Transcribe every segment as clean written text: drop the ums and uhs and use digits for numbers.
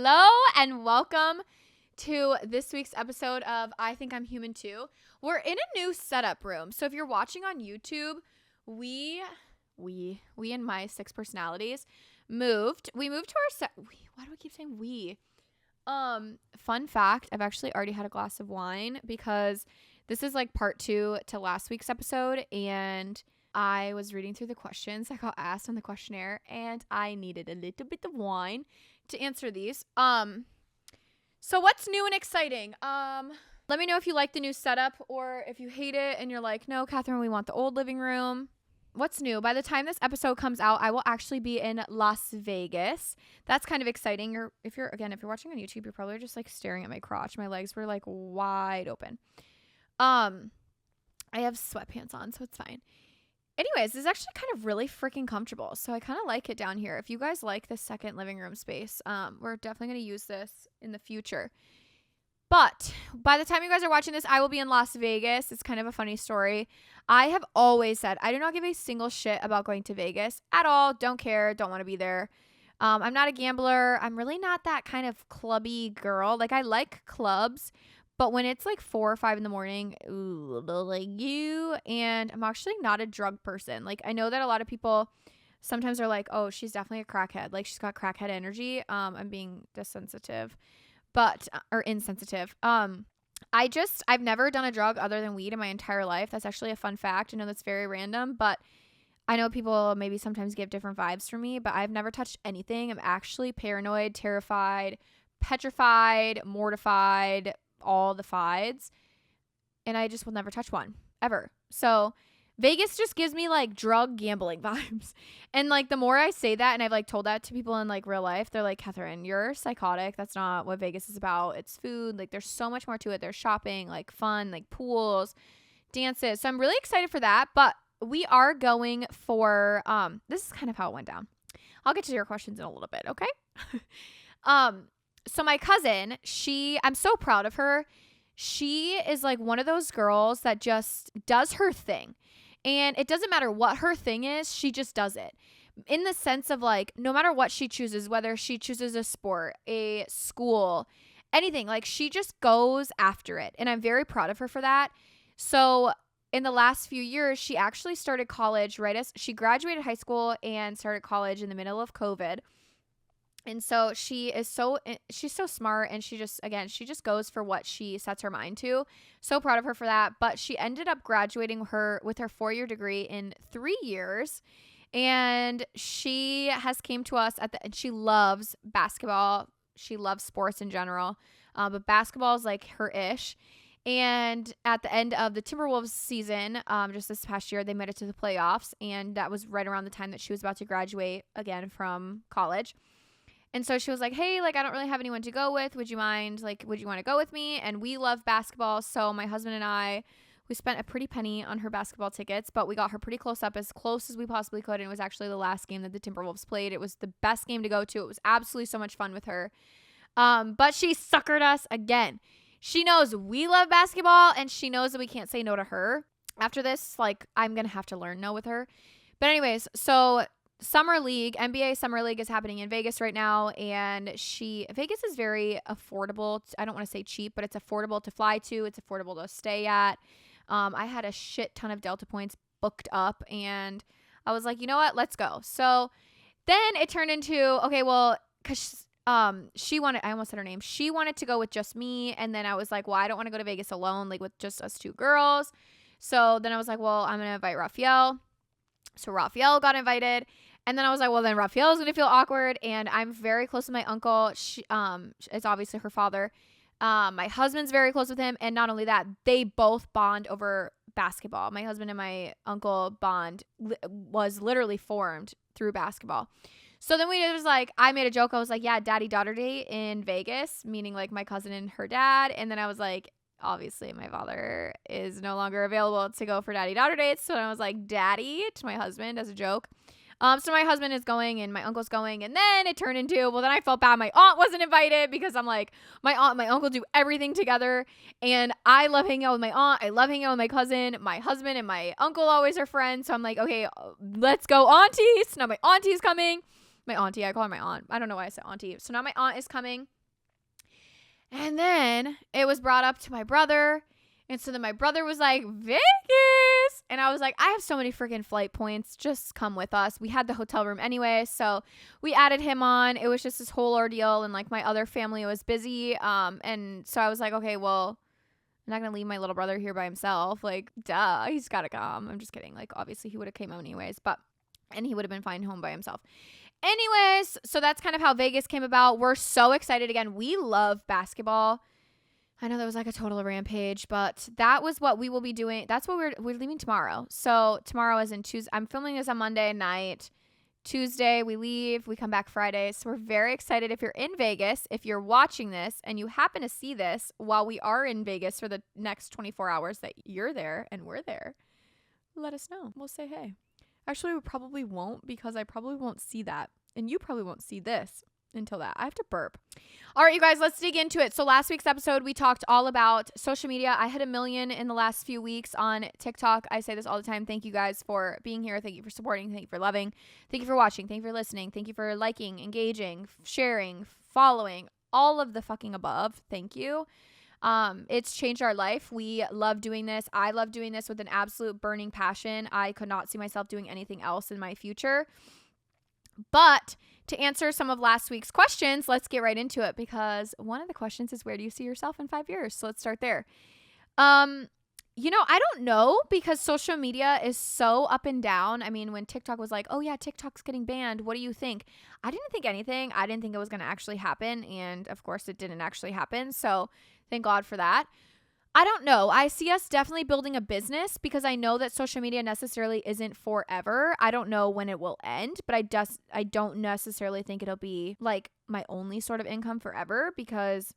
Hello and welcome to this week's episode of I Think I'm Human Too. We're in a new setup room. So if you're watching on YouTube, we and my 6 personalities moved. We moved to our why do I keep saying we? Fun fact, I've actually already had a glass of wine because this is like part 2 to last week's episode, and I was reading through the questions I got asked on the questionnaire, and I needed a little bit of wine to answer these. So what's new and exciting? Let me know if you like the new setup or if you hate it and you're like, no, Catherine, we want the old living room. What's new? By the time this episode comes out, I will actually be in Las Vegas. That's kind of exciting. If you're watching on YouTube, you're probably just like staring at my crotch. My legs were like wide open. I have sweatpants on, so it's fine. Anyways, this is actually kind of really freaking comfortable. So I kind of like it down here. If you guys like the second living room space, we're definitely going to use this in the future. But by the time you guys are watching this, I will be in Las Vegas. It's kind of a funny story. I have always said I do not give a single shit about going to Vegas at all. Don't care. Don't want to be there. I'm not a gambler. I'm really not that kind of clubby girl. Like, I like clubs, but when it's like 4 or 5 in the morning, like you, and I'm actually not a drug person. Like, I know that a lot of people sometimes are like, oh, she's definitely a crackhead. Like, she's got crackhead energy. I'm being insensitive. I've never done a drug other than weed in my entire life. That's actually a fun fact. I know that's very random, but I know people maybe sometimes give different vibes from me, but I've never touched anything. I'm actually paranoid, terrified, petrified, mortified, all the fides, and I just will never touch one ever. So Vegas just gives me like drug gambling vibes. And like the more I say that, and I've like told that to people in like real life, they're like, Catherine, you're psychotic. That's not what Vegas is about. It's food. Like, there's so much more to it. There's shopping, like fun, like pools, dances. So I'm really excited for that. But we are going for this is kind of how it went down. I'll get to your questions in a little bit, okay? So my cousin, I'm so proud of her. She is like one of those girls that just does her thing. And it doesn't matter what her thing is, she just does it. In the sense of like, no matter what she chooses, whether she chooses a sport, a school, anything, like she just goes after it. And I'm very proud of her for that. So in the last few years, she actually started college right as she graduated high school and started college in the middle of COVID. And so she's so smart, and she just goes for what she sets her mind to. So proud of her for that. But she ended up graduating with her 4-year degree in 3 years. And she has came to us and she loves basketball. She loves sports in general. But basketball is like her ish. And at the end of the Timberwolves season, just this past year, they made it to the playoffs. And that was right around the time that she was about to graduate again from college. And so she was like, hey, like, I don't really have anyone to go with. Would you mind? Like, would you want to go with me? And we love basketball. So my husband and I, we spent a pretty penny on her basketball tickets, but we got her pretty close as we possibly could. And it was actually the last game that the Timberwolves played. It was the best game to go to. It was absolutely so much fun with her. But she suckered us again. She knows we love basketball, and she knows that we can't say no to her. After this, like, I'm going to have to learn no with her. But anyways, so NBA Summer League is happening in Vegas right now, and Vegas is very affordable. I don't want to say cheap, but it's affordable to fly to. It's affordable to stay at. I had a shit ton of Delta points booked up, and I was like, you know what? Let's go. So then it turned into, okay, well, because she wanted, I almost said her name. She wanted to go with just me, and then I was like, well, I don't want to go to Vegas alone, like with just us 2 girls. So then I was like, well, I'm going to invite Raphael. So Raphael got invited. And then I was like, well, then Raphael's going to feel awkward. And I'm very close with my uncle. It's obviously her father. My husband's very close with him. And not only that, they both bond over basketball. My husband and my uncle bond was literally formed through basketball. So then I made a joke. I was like, yeah, daddy-daughter date in Vegas, meaning like my cousin and her dad. And then I was like, obviously my father is no longer available to go for daddy-daughter dates. So I was like, daddy to my husband as a joke. So my husband is going and my uncle's going, and then it turned into, well, then I felt bad my aunt wasn't invited because I'm like, my aunt and my uncle do everything together, and I love hanging out with my aunt. I love hanging out with my cousin. My husband and my uncle always are friends. So I'm like, okay, let's go aunties. Now my auntie's coming. My auntie. I call her my aunt. I don't know why I said auntie. So now my aunt is coming. And then it was brought up to my brother. And so then my brother was like, Vegas. And I was like, I have so many freaking flight points. Just come with us. We had the hotel room anyway. So we added him on. It was just this whole ordeal. And like my other family was busy. And so I was like, okay, well, I'm not going to leave my little brother here by himself. Like, duh, he's got to come. I'm just kidding. Like, obviously he would have came out anyways, and he would have been fine home by himself. Anyways, so that's kind of how Vegas came about. We're so excited again. We love basketball. I know that was like a total rampage, but that was what we will be doing. That's what we're leaving tomorrow. So tomorrow is in Tuesday. I'm filming this on Monday night. Tuesday we leave. We come back Friday. So we're very excited. If you're in Vegas, if you're watching this and you happen to see this while we are in Vegas for the next 24 hours that you're there and we're there, let us know. We'll say hey. Actually, we probably won't, because I probably won't see that. And you probably won't see this until that. I have to burp. All right, you guys, let's dig into it. So last week's episode, we talked all about social media. I hit 1 million in the last few weeks on TikTok. I say this all the time. Thank you guys for being here. Thank you for supporting. Thank you for loving. Thank you for watching. Thank you for listening. Thank you for liking, engaging, sharing, following, all of the fucking above. Thank you. It's changed our life. We love doing this. I love doing this with an absolute burning passion. I could not see myself doing anything else in my future. But to answer some of last week's questions, let's get right into it, because one of the questions is, where do you see yourself in 5 years? So let's start there. I don't know, because social media is so up and down. I mean, when TikTok was like, oh yeah, TikTok's getting banned, what do you think? I didn't think anything. I didn't think it was going to actually happen. And of course it didn't actually happen. So thank God for that. I don't know. I see us definitely building a business, because I know that social media necessarily isn't forever. I don't know when it will end, but I don't necessarily think it'll be like my only sort of income forever, because,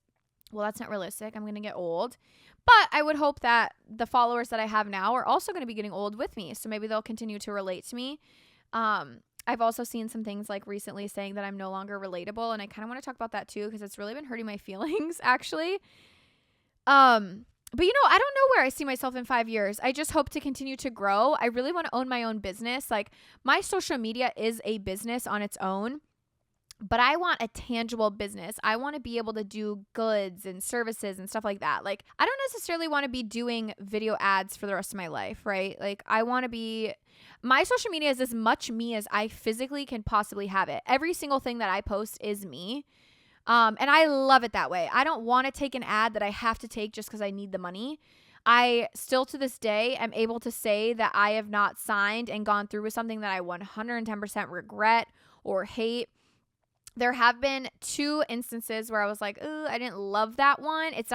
well, that's not realistic. I'm going to get old. But I would hope that the followers that I have now are also going to be getting old with me. So maybe they'll continue to relate to me. I've also seen some things like recently saying that I'm no longer relatable. And I kind of want to talk about that too, because it's really been hurting my feelings, actually. But I don't know where I see myself in 5 years. I just hope to continue to grow. I really want to own my own business. Like, my social media is a business on its own, but I want a tangible business. I want to be able to do goods and services and stuff like that. Like, I don't necessarily want to be doing video ads for the rest of my life, right? Like, my social media is as much me as I physically can possibly have it. Every single thing that I post is me. And I love it that way. I don't want to take an ad that I have to take just because I need the money. I still to this day am able to say that I have not signed and gone through with something that I 110% regret or hate. There have been 2 instances where I was like, ooh, I didn't love that one. It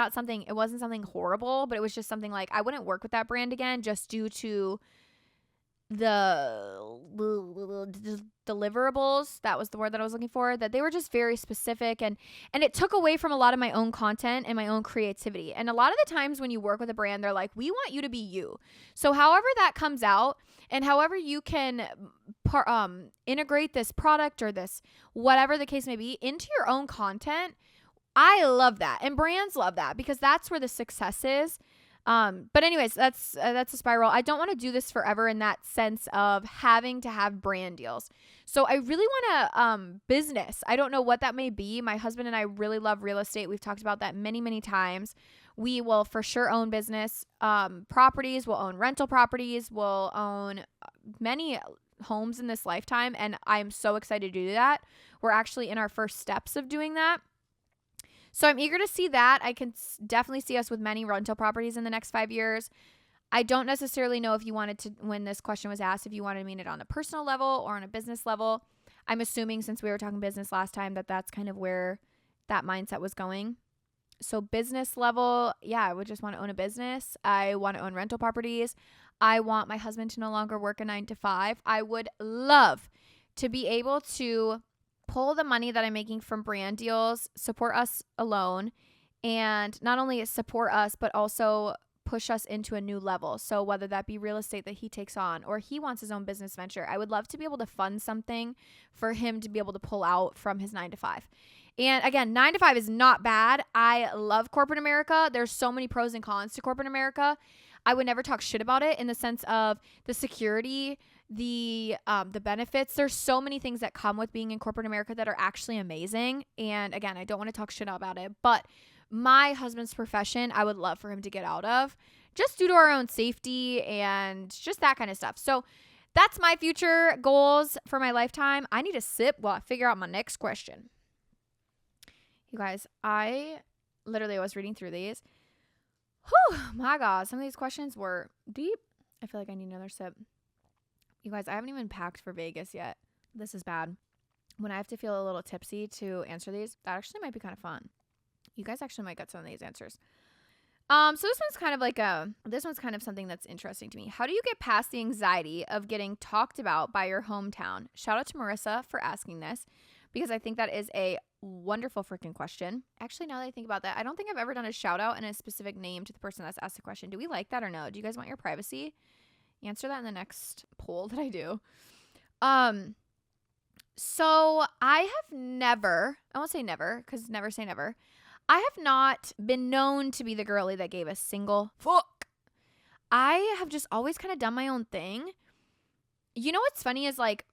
wasn't something horrible, but it was just something like I wouldn't work with that brand again just due to the deliverables. That was the word that I was looking for, that they were just very specific, and it took away from a lot of my own content and my own creativity. And a lot of the times when you work with a brand, they're like, we want you to be you. So however that comes out and however you can integrate this product or this, whatever the case may be, into your own content, I love that. And brands love that, because that's where the success is. But anyways, that's a spiral. I don't want to do this forever in that sense of having to have brand deals. So I really want a business. I don't know what that may be. My husband and I really love real estate. We've talked about that many, many times. We will for sure own business properties. We'll own rental properties. We'll own many homes in this lifetime. And I'm so excited to do that. We're actually in our first steps of doing that. So I'm eager to see that. I can definitely see us with many rental properties in the next 5 years. I don't necessarily know if you wanted to, when this question was asked, if you wanted to mean it on a personal level or on a business level. I'm assuming, since we were talking business last time, that that's kind of where that mindset was going. So business level, yeah, I would just want to own a business. I want to own rental properties. I want my husband to no longer work a 9-to-5. I would love to be able to pull the money that I'm making from brand deals, support us alone, and not only support us, but also push us into a new level. So whether that be real estate that he takes on, or he wants his own business venture, I would love to be able to fund something for him to be able to pull out from his 9-to-5. And again, 9-to-5 is not bad. I love corporate America. There's so many pros and cons to corporate America. I would never talk shit about it in the sense of the security the benefits. There's so many things that come with being in corporate America that are actually amazing. And again, I don't want to talk shit about it, but my husband's profession, I would love for him to get out of, just due to our own safety and just that kind of stuff. So that's my future goals for my lifetime. I need to sip while I figure out my next question. You guys, I literally was reading through these. Whew, my God, some of these questions were deep. I feel like I need another sip. You guys, I haven't even packed for Vegas yet. This is bad. When I have to feel a little tipsy to answer these, that actually might be kind of fun. You guys actually might get some of these answers. So this one's kind of something that's interesting to me. How do you get past the anxiety of getting talked about by your hometown? Shout out to Marissa for asking this, because I think that is a wonderful freaking question. Actually, now that I think about that, I don't think I've ever done a shout out and a specific name to the person that's asked the question. Do we like that or no? Do you guys want your privacy? Answer that in the next poll that I do. So I have never, I won't say never, because never say never. I have not been known to be the girly that gave a single fuck. I have just always kind of done my own thing. You know what's funny is like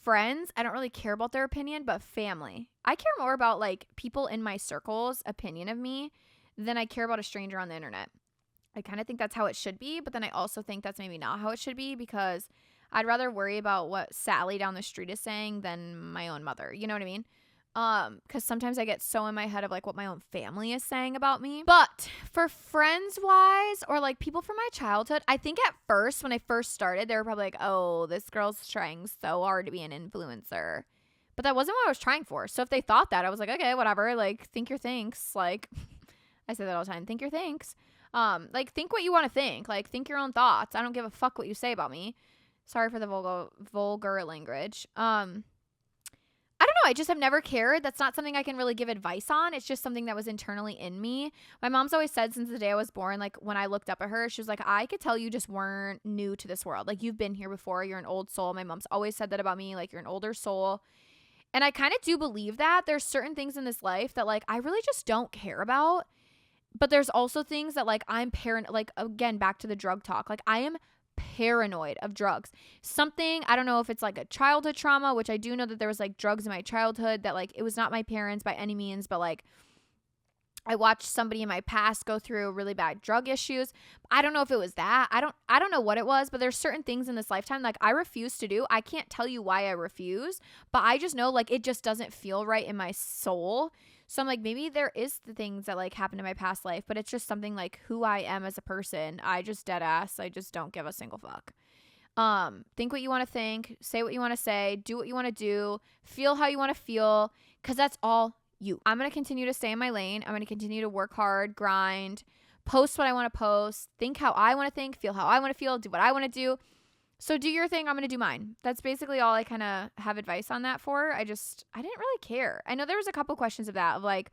friends, I don't really care about their opinion, but family, I care more about like people in my circle's opinion of me than I care about a stranger on the internet. I kind of think that's how it should be, but then I also think that's maybe not how it should be, because I'd rather worry about what Sally down the street is saying than my own mother. You know what I mean? Because sometimes I get so in my head of like what my own family is saying about me. But for friends wise, or like people from my childhood, I think at first, when I first started, they were probably like, oh, this girl's trying so hard to be an influencer. But that wasn't what I was trying for. So if they thought that, I was like, okay, whatever. Like, think your thanks. Like, I say that all the time. Think your thanks. Like, think what you want to think. Like, think your own thoughts. I don't give a fuck what you say about me. Sorry for the vulgar language. I don't know. I just have never cared. That's not something I can really give advice on. It's just something that was internally in me. My mom's always said since the day I was born, like when I looked up at her, she was like, I could tell you just weren't new to this world. Like, you've been here before. You're an old soul. My mom's always said that about me. Like, you're an older soul. And I kind of do believe that. There's certain things in this life that like I really just don't care about. But there's also things that like I'm paranoid. Like, again, back to the drug talk. Like, I am paranoid of drugs. Something, I don't know if it's like a childhood trauma, which I do know that there was like drugs in my childhood that like it was not my parents by any means, but like I watched somebody in my past go through really bad drug issues. I don't know if it was that. I don't know what it was, but there's certain things in this lifetime like I refuse to do. I can't tell you why I refuse, but I just know like it just doesn't feel right in my soul. So I'm like, maybe there is the things that like happened in my past life, but it's just something like who I am as a person. I just dead ass. I just don't give a single fuck. Think what you want to think, say what you want to say, do what you want to do, feel how you want to feel, because that's all you. I'm going to continue to stay in my lane. I'm going to continue to work hard, grind, post what I want to post, think how I want to think, feel how I want to feel, do what I want to do. So do your thing. I'm going to do mine. That's basically all I kind of have advice on that for. I didn't really care. I know there was a couple questions of that, of like,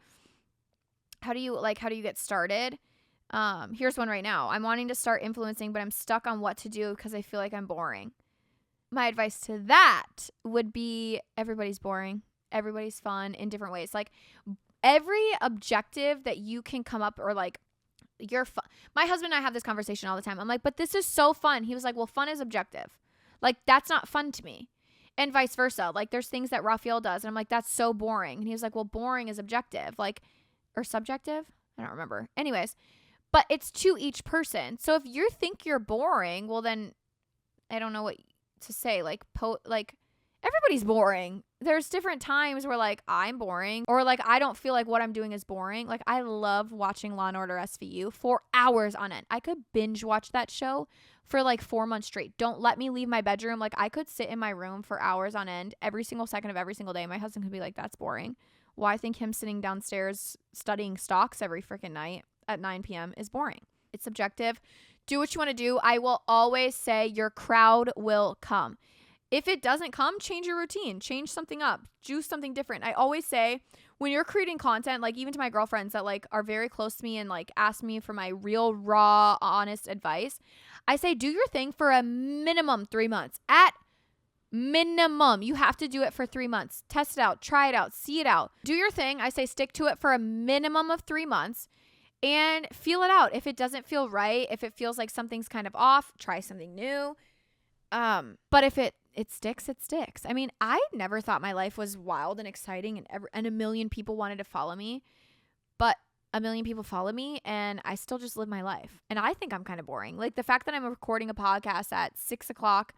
how do you get started? Here's one right now. I'm wanting to start influencing, but I'm stuck on what to do because I feel like I'm boring. My advice to that would be everybody's boring. Everybody's fun in different ways. Like, every objective that you can come up, or like, you're fun. My husband and I have this conversation all the time. I'm like, but this is so fun. He was like, well, fun is objective. Like, that's not fun to me. And vice versa. Like, there's things that Raphael does, and I'm like, that's so boring. And he was like, well, boring is objective. Like, or subjective? I don't remember. Anyways, but it's to each person. So if you think you're boring, well, then I don't know what to say. Like, everybody's boring. There's different times where like I'm boring, or like I don't feel like what I'm doing is boring. Like, I love watching Law & Order SVU for hours on end. I could binge watch that show for like 4 months straight. Don't let me leave my bedroom. Like, I could sit in my room for hours on end every single second of every single day. My husband could be like, that's boring. Well, I think him sitting downstairs studying stocks every freaking night at 9 p.m. is boring. It's subjective. Do what you want to do. I will always say your crowd will come. If it doesn't come, change your routine, change something up, do something different. I always say when you're creating content, like even to my girlfriends that like are very close to me and like ask me for my real, raw, honest advice, I say, do your thing for a minimum 3 months. At minimum, you have to do it for 3 months. Test it out, try it out, see it out. Do your thing. I say stick to it for a minimum of 3 months and feel it out. If it doesn't feel right, if it feels like something's kind of off, try something new. But if it sticks, it sticks. I mean, I never thought my life was wild and exciting and a million people wanted to follow me, but a million people follow me and I still just live my life. And I think I'm kind of boring. Like the fact that I'm recording a podcast at 6:00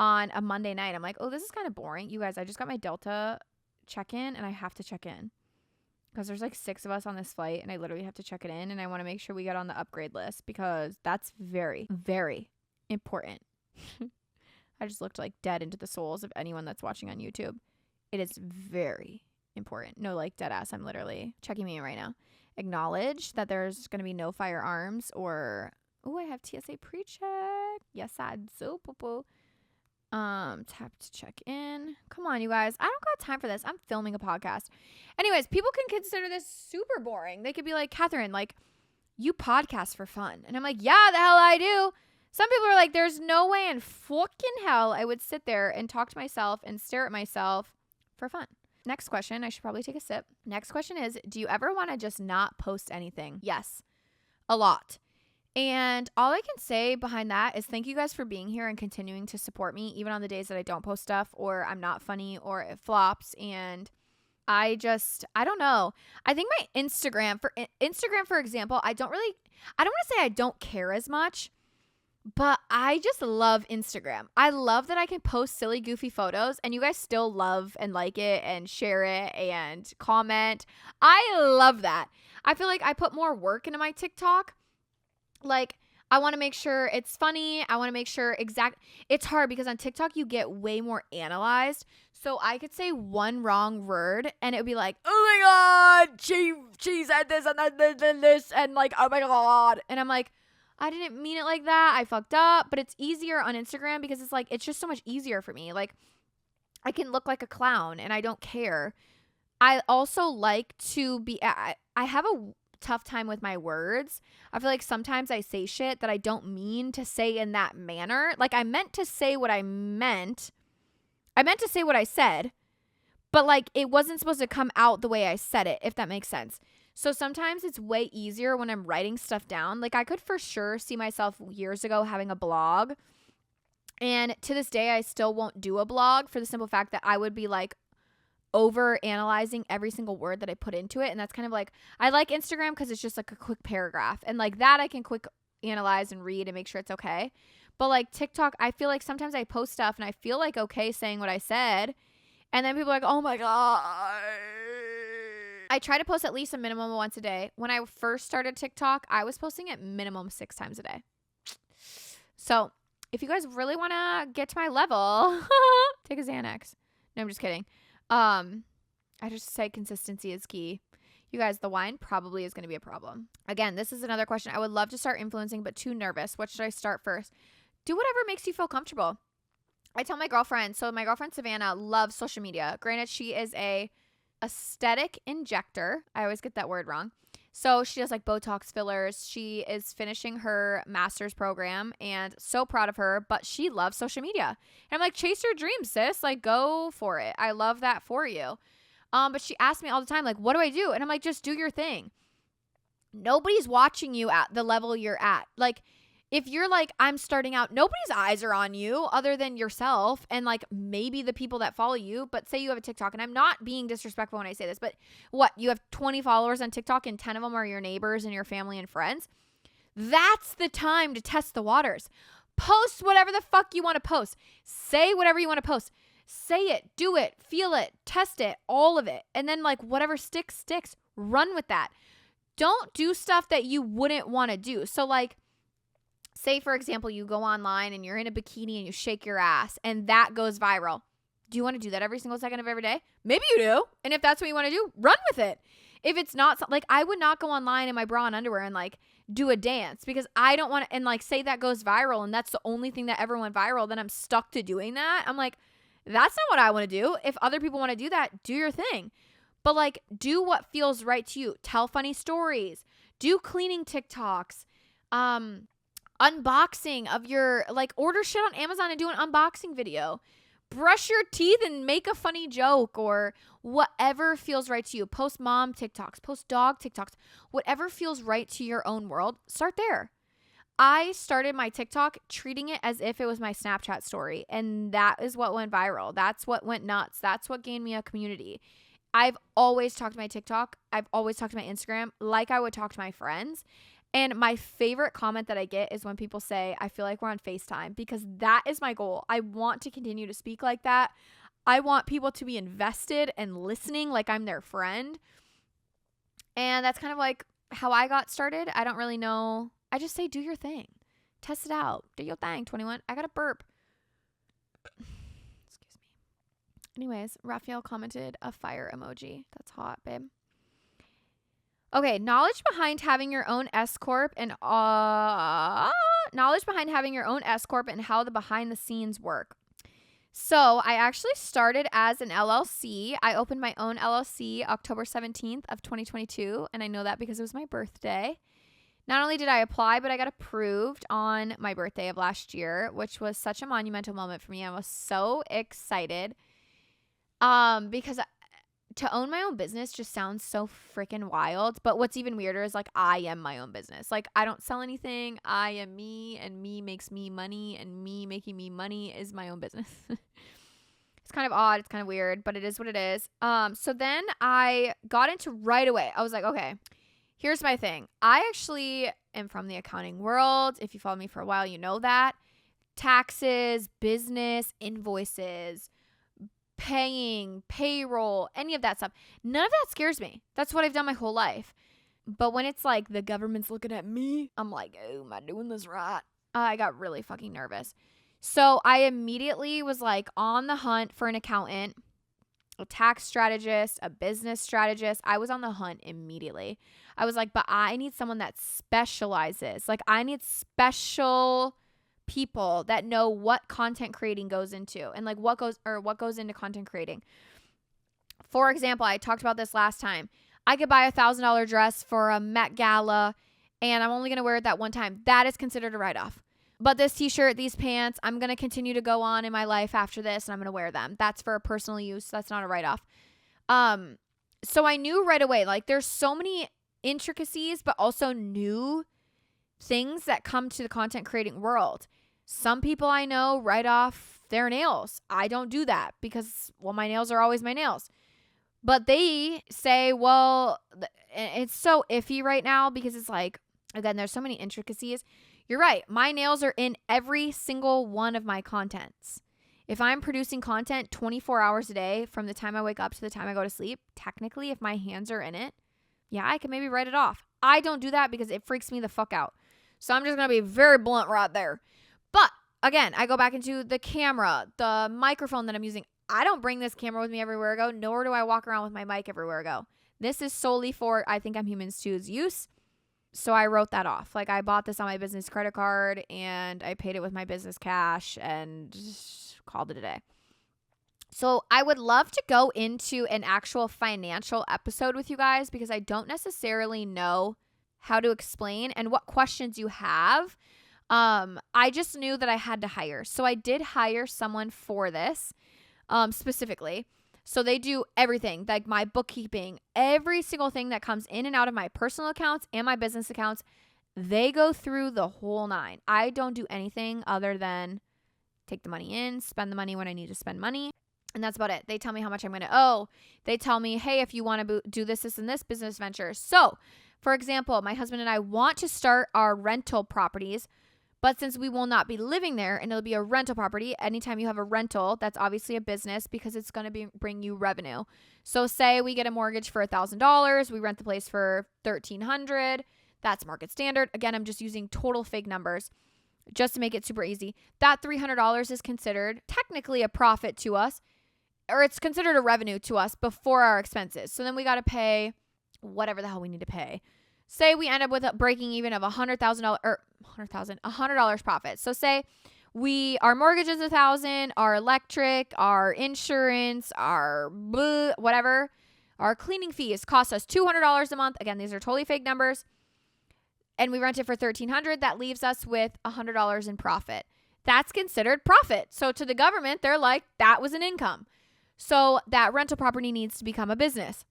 on a Monday night, I'm like, oh, this is kind of boring. You guys, I just got my Delta check-in and I have to check in because there's like 6 of us on this flight and I literally have to check it in and I want to make sure we get on the upgrade list because that's very, very important. I just looked like dead into the souls of anyone that's watching on YouTube. It is very important. No, like dead ass. I'm literally checking me in right now. Acknowledge that there's going to be no firearms or, oh, I have TSA pre-check. Yes, I do. Tap to check in. Come on, you guys. I don't got time for this. I'm filming a podcast. Anyways, people can consider this super boring. They could be like, Catherine, like, you podcast for fun. And I'm like, yeah, the hell I do. Some people are like, there's no way in fucking hell I would sit there and talk to myself and stare at myself for fun. Next question. I should probably take a sip. Next question is, do you ever want to just not post anything? Yes, a lot. And all I can say behind that is thank you guys for being here and continuing to support me, even on the days that I don't post stuff or I'm not funny or it flops. And I don't know. I think my Instagram, for example, I don't want to say I don't care as much. But I just love Instagram. I love that I can post silly, goofy photos and you guys still love and like it and share it and comment. I love that. I feel like I put more work into my TikTok. Like, I want to make sure it's funny. I want to make sure it's hard because on TikTok you get way more analyzed. So I could say one wrong word and it would be like, oh my God, she said this and this and like, oh my God. And I'm like, I didn't mean it like that. I fucked up. But it's easier on Instagram because it's like, it's just so much easier for me. Like, I can look like a clown and I don't care. I also like to be, I have a tough time with my words. I feel like sometimes I say shit that I don't mean to say in that manner. Like, I meant to say what I meant. I meant to say what I said. But like, it wasn't supposed to come out the way I said it, if that makes sense. So sometimes it's way easier when I'm writing stuff down. Like I could for sure see myself years ago having a blog. And to this day, I still won't do a blog for the simple fact that I would be like over analyzing every single word that I put into it. And that's kind of like, I like Instagram because it's just like a quick paragraph. And like that I can quick analyze and read and make sure it's okay. But like TikTok, I feel like sometimes I post stuff and I feel like okay saying what I said. And then people are like, oh my God. I try to post at least a minimum of once a day. When I first started TikTok, I was posting at minimum 6 times a day. So if you guys really want to get to my level, take a Xanax. No, I'm just kidding. I just say consistency is key. You guys, the wine probably is going to be a problem. Again, this is another question. I would love to start influencing, but too nervous. What should I start first? Do whatever makes you feel comfortable. I tell my girlfriend, so my girlfriend Savannah loves social media. Granted, she is a aesthetic injector. I always get that word wrong. So she does like Botox fillers. She is finishing her master's program and so proud of her, but she loves social media. And I'm like, chase your dreams, sis. Like, go for it. I love that for you. But she asks me all the time, like, what do I do? And I'm like, just do your thing. Nobody's watching you at the level you're at. Like, if you're like, I'm starting out, nobody's eyes are on you other than yourself and like maybe the people that follow you. But say you have a TikTok, and I'm not being disrespectful when I say this, but what? You have 20 followers on TikTok and 10 of them are your neighbors and your family and friends. That's the time to test the waters. Post whatever the fuck you want to post. Say whatever you want to post. Say it, do it, feel it, test it, all of it. And then like whatever sticks. Run with that. Don't do stuff that you wouldn't want to do. So like, say, for example, you go online and you're in a bikini and you shake your ass and that goes viral. Do you want to do that every single second of every day? Maybe you do. And if that's what you want to do, run with it. If it's not, like, I would not go online in my bra and underwear and like do a dance because I don't want to, and like say that goes viral and that's the only thing that ever went viral, then I'm stuck to doing that. I'm like, that's not what I want to do. If other people want to do that, do your thing. But like, do what feels right to you. Tell funny stories. Do cleaning TikToks. Unboxing of your, like, order shit on Amazon and do an unboxing video. Brush your teeth and make a funny joke or whatever feels right to you. Post mom TikToks, post dog TikToks, whatever feels right to your own world, start there. I started my TikTok treating it as if it was my Snapchat story. And that is what went viral. That's what went nuts. That's what gained me a community. I've always talked to my TikTok. I've always talked to my Instagram like I would talk to my friends. And my favorite comment that I get is when people say, I feel like we're on FaceTime, because that is my goal. I want to continue to speak like that. I want people to be invested and listening like I'm their friend. And that's kind of like how I got started. I don't really know. I just say, do your thing. Test it out. Do your thing, 21. I got a burp. Excuse me. Anyways, Raphael commented a fire emoji. That's hot, babe. Okay, knowledge behind having your own S corp and knowledge behind having your own S corp and how the behind the scenes work. So I actually started as an LLC. I opened my own LLC October 17th of 2022, and I know that because it was my birthday. Not only did I apply, but I got approved on my birthday of last year, which was such a monumental moment for me. I was so excited because to own my own business just sounds so freaking wild. But what's even weirder is like I am my own business. Like I don't sell anything. I am me, and me makes me money, and me making me money is my own business. It's kind of odd. It's kind of weird, but it is what it is. So then I got into right away. I was like, okay, here's my thing. I actually am from the accounting world. If you follow me for a while, you know that. Taxes, business, invoices, paying, payroll, any of that stuff. None of that scares me. That's what I've done my whole life. But when it's like the government's looking at me, I'm like, oh, am I doing this right? I got really fucking nervous. So I immediately was like on the hunt for an accountant, a tax strategist, a business strategist. I was on the hunt immediately. I was like, but I need someone that specializes. Like I need special people that know what content creating goes into and like what goes into content creating. For example, I talked about this last time. I could buy $1,000 dress for a Met Gala and I'm only going to wear it that one time. That is considered a write-off. But this t-shirt, these pants, I'm going to continue to go on in my life after this and I'm going to wear them. That's for personal use. That's not a write-off. So I knew right away, like there's so many intricacies, but also new things that come to the content creating world. Some people I know write off their nails. I don't do that because, well, my nails are always my nails. But they say, well, it's so iffy right now because it's like, again, there's so many intricacies. You're right. My nails are in every single one of my contents. If I'm producing content 24 hours a day from the time I wake up to the time I go to sleep, technically, if my hands are in it, yeah, I can maybe write it off. I don't do that because it freaks me the fuck out. So I'm just going to be very blunt right there. But again, I go back into the camera, the microphone that I'm using. I don't bring this camera with me everywhere I go, nor do I walk around with my mic everywhere I go. This is solely for I Think I'm Human's Two's use. So I wrote that off. Like I bought this on my business credit card and I paid it with my business cash and just called it a day. So I would love to go into an actual financial episode with you guys because I don't necessarily know how to explain and what questions you have. I just knew that I had to hire. So I did hire someone for this specifically. So they do everything, like my bookkeeping, every single thing that comes in and out of my personal accounts and my business accounts. They go through the whole nine. I don't do anything other than take the money in, spend the money when I need to spend money. And that's about it. They tell me how much I'm going to owe. They tell me, hey, if you want to do this, and this business venture. So, for example, my husband and I want to start our rental properties. But since we will not be living there and it'll be a rental property, anytime you have a rental, that's obviously a business because it's going to bring you revenue. So say we get a mortgage for $1,000. We rent the place for $1,300. That's market standard. Again, I'm just using total fake numbers just to make it super easy. That $300 is considered technically a profit to us, or it's considered a revenue to us before our expenses. So then we got to pay whatever the hell we need to pay. Say we end up with a breaking even of $100 profit. So say our mortgage is $1,000, our electric, our insurance, our whatever, our cleaning fees cost us $200 a month. Again, these are totally fake numbers. And we rent it for $1,300. That leaves us with $100 in profit. That's considered profit. So to the government, they're like, that was an income. So that rental property needs to become a business.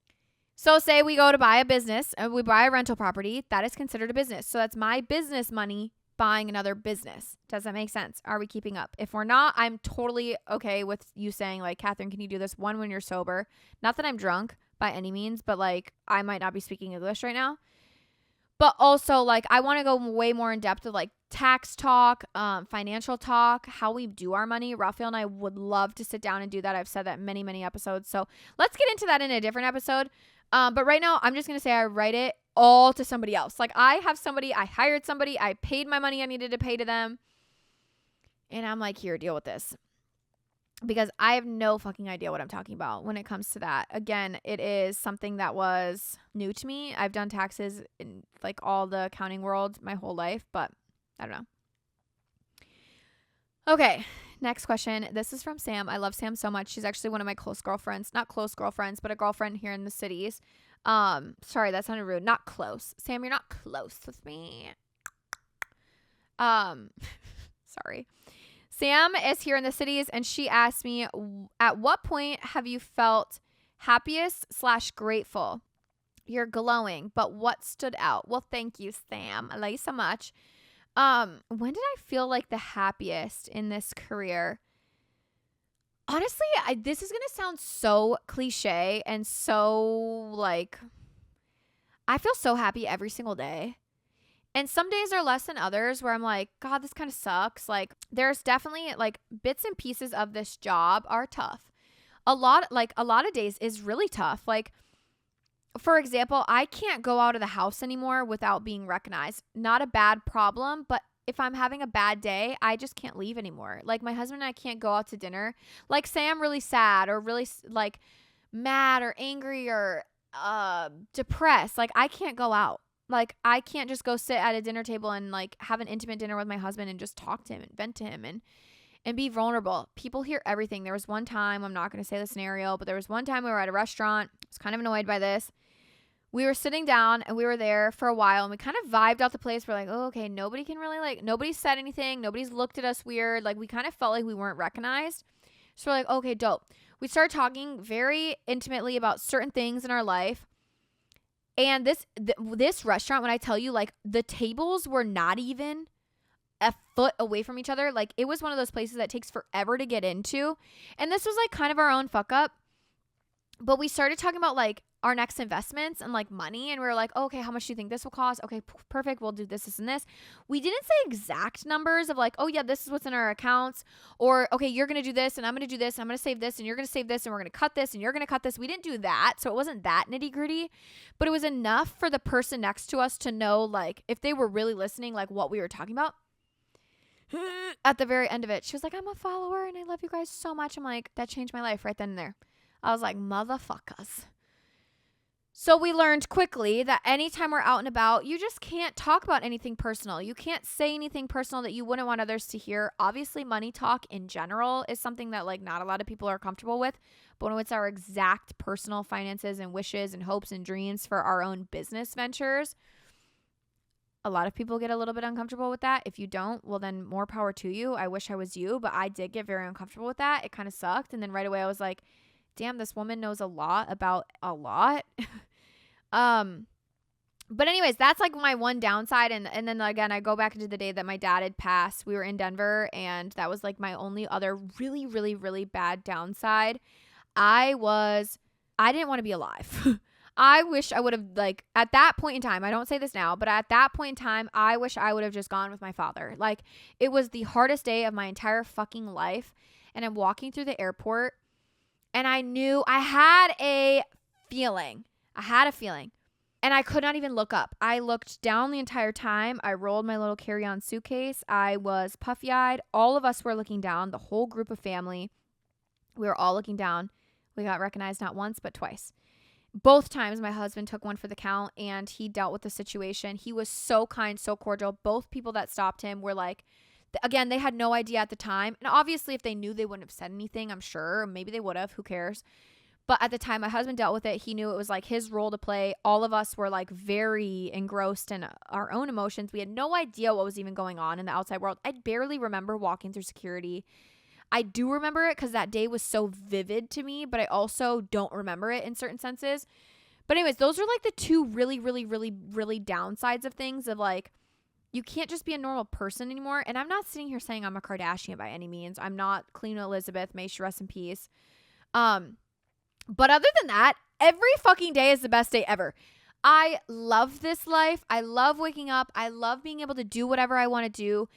So say we go to buy a business and we buy a rental property, that is considered a business. So that's my business money buying another business. Does that make sense? Are we keeping up? If we're not, I'm totally okay with you saying like, Catherine, can you do this when you're sober? Not that I'm drunk by any means, but like I might not be speaking English right now. But also like I want to go way more in depth of like tax talk, financial talk, how we do our money. Raphael and I would love to sit down and do that. I've said that many, many episodes. So let's get into that in a different episode. But right now I'm just going to say I write it all to somebody else. Like I hired somebody, I paid my money I needed to pay to them. And I'm like, here, deal with this. Because I have no fucking idea what I'm talking about when it comes to that. Again, it is something that was new to me. I've done taxes in like all the accounting world my whole life, but I don't know. Okay, next question. This is from Sam. I love Sam so much. She's actually one of my close girlfriends. Not close girlfriends, but a girlfriend here in the cities. Sorry, that sounded rude. Not close. Sam, you're not close with me. Sorry. Sam is here in the cities, and she asked me, at what point have you felt happiest/grateful? You're glowing, but what stood out? Well, thank you, Sam. I love you so much. When did I feel like the happiest in this career? Honestly, this is going to sound so cliche and so like, I feel so happy every single day. And some days are less than others where I'm like, God, this kind of sucks. Like there's definitely like bits and pieces of this job are tough. A lot of days is really tough. Like, for example, I can't go out of the house anymore without being recognized. Not a bad problem, but if I'm having a bad day, I just can't leave anymore. Like my husband and I can't go out to dinner. Like say I'm really sad or really like mad or angry or depressed. Like I can't go out. Like I can't just go sit at a dinner table and like have an intimate dinner with my husband and just talk to him and vent to him and be vulnerable. People hear everything. There was one time, I'm not going to say the scenario, but there was one time we were at a restaurant. I was kind of annoyed by this. We were sitting down and we were there for a while and we kind of vibed out the place. We're like, oh, okay, nobody can really like, nobody said anything. Nobody's looked at us weird. Like we kind of felt like we weren't recognized. So we're like, okay, dope. We started talking very intimately about certain things in our life. And this restaurant, when I tell you, like the tables were not even a foot away from each other. Like it was one of those places that takes forever to get into. And this was like kind of our own fuck up. But we started talking about like our next investments and like money. And we were like, oh, okay, how much do you think this will cost? Okay, perfect. We'll do this and this. We didn't say exact numbers of like, oh yeah, this is what's in our accounts. Or, okay, you're going to do this and I'm going to do this. And I'm going to save this and you're going to save this and we're going to cut this and you're going to cut this. We didn't do that. So it wasn't that nitty gritty, but it was enough for the person next to us to know like if they were really listening, like what we were talking about. At the very end of it, she was like, I'm a follower and I love you guys so much. I'm like, that changed my life right then and there. I was like, motherfuckers. So we learned quickly that anytime we're out and about, you just can't talk about anything personal. You can't say anything personal that you wouldn't want others to hear. Obviously, money talk in general is something that like not a lot of people are comfortable with. But when it's our exact personal finances and wishes and hopes and dreams for our own business ventures, a lot of people get a little bit uncomfortable with that. If you don't, well then more power to you. I wish I was you, but I did get very uncomfortable with that. It kind of sucked. And then right away I was like, damn, this woman knows a lot about a lot. But anyways, that's like my one downside. And then again, I go back into the day that my dad had passed. We were in Denver and that was like my only other really, really, really bad downside. I didn't want to be alive. I wish I would have like at that point in time, I don't say this now, but at that point in time, I wish I would have just gone with my father. Like it was the hardest day of my entire fucking life. And I'm walking through the airport and I knew I had a feeling. And I could not even look up. I looked down the entire time. I rolled my little carry-on suitcase. I was puffy-eyed. All of us were looking down, the whole group of family. We were all looking down. We got recognized not once, but twice. Both times my husband took one for the count and he dealt with the situation. He was so kind, so cordial. Both people that stopped him were like, again, they had no idea at the time. And obviously if they knew, they wouldn't have said anything, I'm sure. Maybe they would have. Who cares? But at the time my husband dealt with it, he knew it was like his role to play. All of us were like very engrossed in our own emotions. We had no idea what was even going on in the outside world. I barely remember walking through security. I do remember it because that day was so vivid to me, but I also don't remember it in certain senses. But anyways, those are like the two really, really, really, really downsides of things of like, You can't just be a normal person anymore. And I'm not sitting here saying I'm a Kardashian by any means. I'm not Queen Elizabeth. May she rest in peace. But other than that, every fucking day is the best day ever. I love this life. I love waking up. I love being able to do whatever I want to do.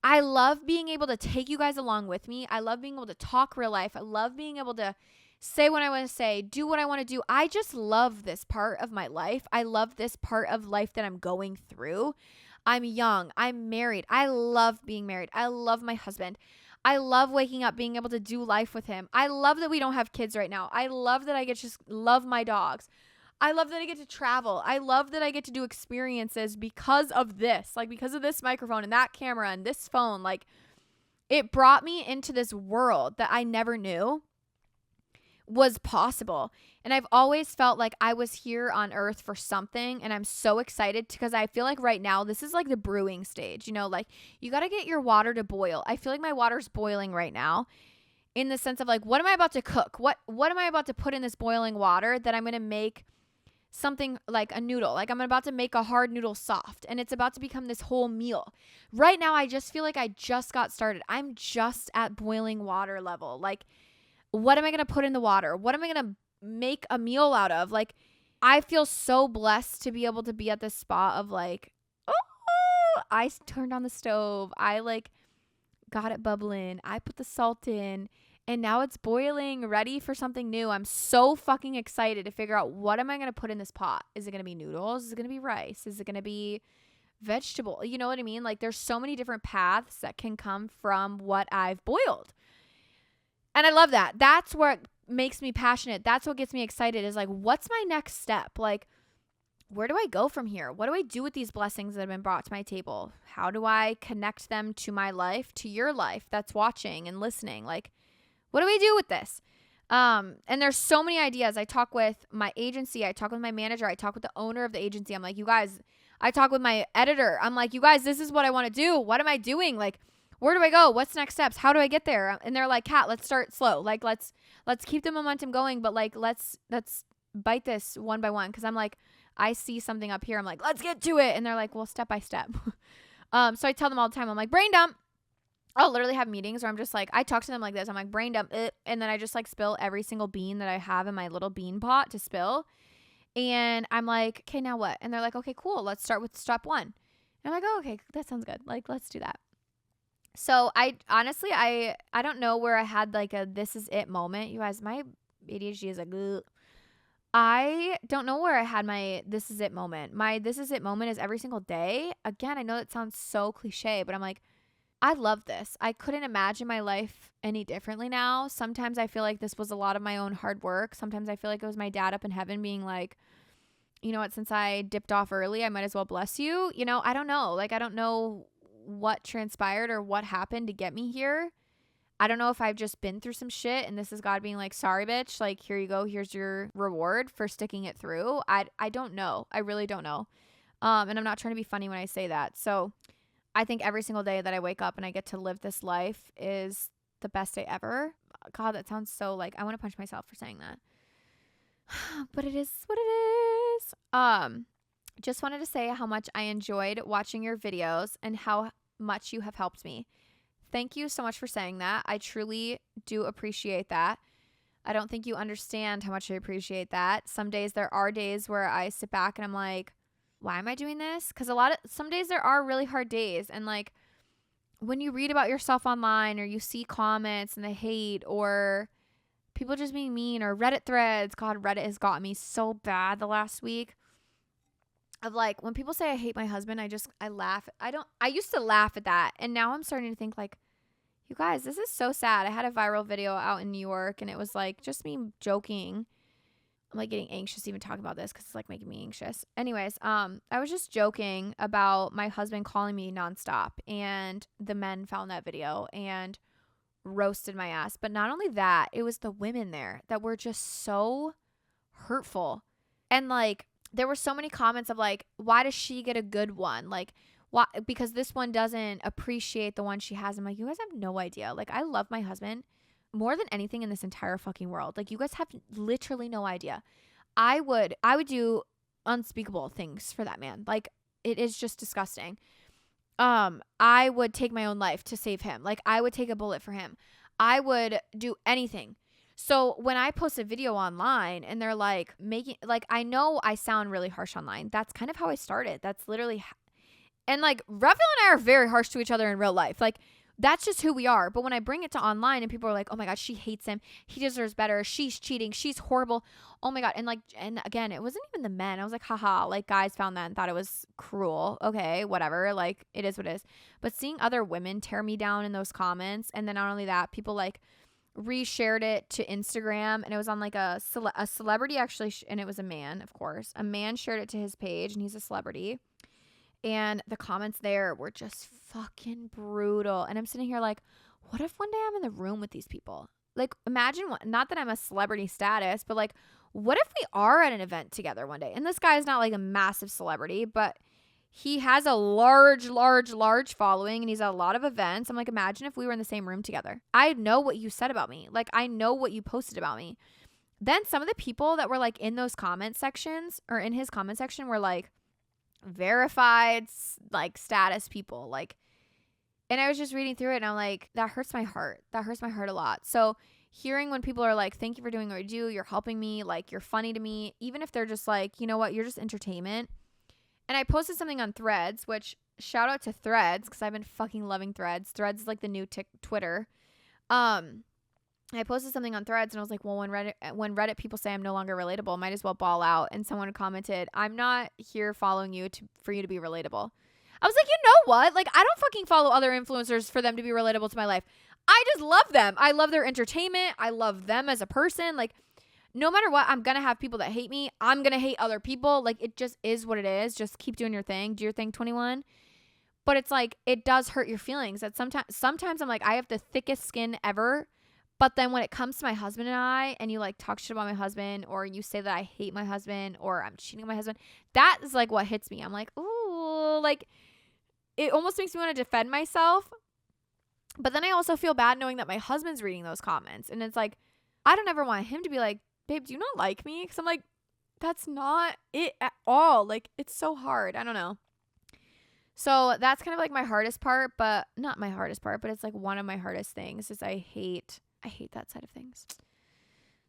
I love being able to take you guys along with me. I love being able to talk real life. I love being able to say what I want to say, do what I want to do. I just love this part of my life. I love this part of life that I'm going through. I'm young. I'm married. I love being married. I love my husband. I love waking up, being able to do life with him. I love that we don't have kids right now. I love that I get to just love my dogs. I love that I get to travel. I love that I get to do experiences because of this, like because of this microphone and that camera and this phone. Like it brought me into this world that I never knew was possible. And I've always felt like I was here on earth for something. And I'm so excited because I feel like right now, this is like the brewing stage, you know, like you got to get your water to boil. I feel like my water's boiling right now in the sense of like, what am I about to cook? What am I about to put in this boiling water that I'm going to make something like a noodle? Like I'm about to make a hard noodle soft and it's about to become this whole meal. Right now, I just feel like I just got started. I'm just at boiling water level. Like, what am I going to put in the water? What am I going to make a meal out of? Like, I feel so blessed to be able to be at this spot of like, oh, I turned on the stove. I like got it bubbling. I put the salt in and now it's boiling, ready for something new. I'm so fucking excited to figure out what am I going to put in this pot? Is it going to be noodles? Is it going to be rice? Is it going to be vegetable? You know what I mean? Like there's so many different paths that can come from what I've boiled. And I love that. That's what makes me passionate. That's what gets me excited is like, what's my next step? Like, where do I go from here? What do I do with these blessings that have been brought to my table? How do I connect them to my life, to your life that's watching and listening? Like, what do we do with this? And there's so many ideas. I talk with my agency. I talk with my manager. I talk with the owner of the agency. I'm like, you guys, I talk with my editor. I'm like, you guys, this is what I want to do. What am I doing? Like, where do I go? What's next steps? How do I get there? And they're like, Kat, let's start slow. Like, let's keep the momentum going, but like, let's bite this one by one. Cause I'm like, I see something up here. I'm like, let's get to it. And they're like, well, step by step. So I tell them all the time, I'm like, brain dump. I'll literally have meetings where I'm just like, I talk to them like this. I'm like, brain dump it. And then I just like spill every single bean that I have in my little bean pot to spill. And I'm like, okay, now what? And they're like, okay, cool. Let's start with step 1. And I'm like, oh, okay, that sounds good. Like, let's do that. So I honestly, I don't know where I had like a this is it moment. You guys, my ADHD is like, ugh. I don't know where I had my this is it moment. My this is it moment is every single day. Again, I know that sounds so cliche, but I'm like, I love this. I couldn't imagine my life any differently now. Sometimes I feel like this was a lot of my own hard work. Sometimes I feel like it was my dad up in heaven being like, you know what, since I dipped off early, I might as well bless you. You know, I don't know. Like, I don't know what transpired or what happened to get me here. I don't know if I've just been through some shit and this is God being like, sorry, bitch, like, here you go. Here's your reward for sticking it through. I don't know. I really don't know. And I'm not trying to be funny when I say that. So I think every single day that I wake up and I get to live this life is the best day ever. God, that sounds so like, I want to punch myself for saying that. But it is what it is. Just wanted to say how much I enjoyed watching your videos and how much you have helped me. Thank you so much for saying that. I truly do appreciate that. I don't think you understand how much I appreciate that. Some days there are days where I sit back and I'm like, why am I doing this? Because some days there are really hard days. And like when you read about yourself online or you see comments and the hate or people just being mean or Reddit threads, God, Reddit has gotten me so bad the last week. Of like, when people say I hate my husband, I laugh. I used to laugh at that. And now I'm starting to think like, you guys, this is so sad. I had a viral video out in New York and it was like just me joking. I'm like getting anxious even talking about this because it's like making me anxious. Anyways, I was just joking about my husband calling me nonstop and the men found that video and roasted my ass. But not only that, it was the women there that were just so hurtful. And like, there were so many comments of like, why does she get a good one? Like, why? Because this one doesn't appreciate the one she has. I'm like, you guys have no idea. Like, I love my husband more than anything in this entire fucking world. Like, you guys have literally no idea. I would do unspeakable things for that man. Like, it is just disgusting. I would take my own life to save him. Like, I would take a bullet for him. I would do anything. So when I post a video online and they're like making, like, I know I sound really harsh online. That's kind of how I started. That's literally, and like Raphael and I are very harsh to each other in real life. Like, that's just who we are. But when I bring it to online and people are like, oh my God, she hates him. He deserves better. She's cheating. She's horrible. Oh my God. And like, and again, it wasn't even the men. I was like, haha, like guys found that and thought it was cruel. Okay, whatever. Like, it is what it is. But seeing other women tear me down in those comments. And then not only that, people like reshared it to Instagram, and it was on like a celebrity actually. And it was a man, of course. A man shared it to his page, and he's a celebrity. And the comments there were just fucking brutal. And I'm sitting here like, what if one day I'm in the room with these people? Like, imagine what, not that I'm a celebrity status, but like, what if we are at an event together one day? And this guy is not like a massive celebrity, but he has a large following and he's at a lot of events. I'm like, imagine if we were in the same room together. I know what you said about me. Like, I know what you posted about me. Then some of the people that were like in those comment sections or in his comment section were like, verified like status people, like, and I was just reading through it and I'm like, that hurts my heart a lot. So hearing when people are like, thank you for doing what you do, you're helping me, like, you're funny to me, even if they're just like, you know what, you're just entertainment. And I posted something on Threads, which shout out to Threads because I've been fucking loving Threads is like the new Twitter. I posted something on Threads and I was like, well, when Reddit people say I'm no longer relatable, might as well ball out. And someone commented, I'm not here following you for you to be relatable. I was like, you know what? Like, I don't fucking follow other influencers for them to be relatable to my life. I just love them. I love their entertainment. I love them as a person. Like, no matter what, I'm going to have people that hate me. I'm going to hate other people. Like, it just is what it is. Just keep doing your thing. Do your thing, 21. But it's like, it does hurt your feelings. That sometimes I'm like, I have the thickest skin ever. But then when it comes to my husband and I, and you like talk shit about my husband, or you say that I hate my husband, or I'm cheating on my husband, that is like what hits me. I'm like, ooh, like, it almost makes me want to defend myself. But then I also feel bad knowing that my husband's reading those comments. And it's like, I don't ever want him to be like, babe, do you not like me? Because I'm like, that's not it at all. Like, it's so hard. I don't know. So that's kind of like my hardest part, but not my hardest part, but it's like one of my hardest things is I hate that side of things.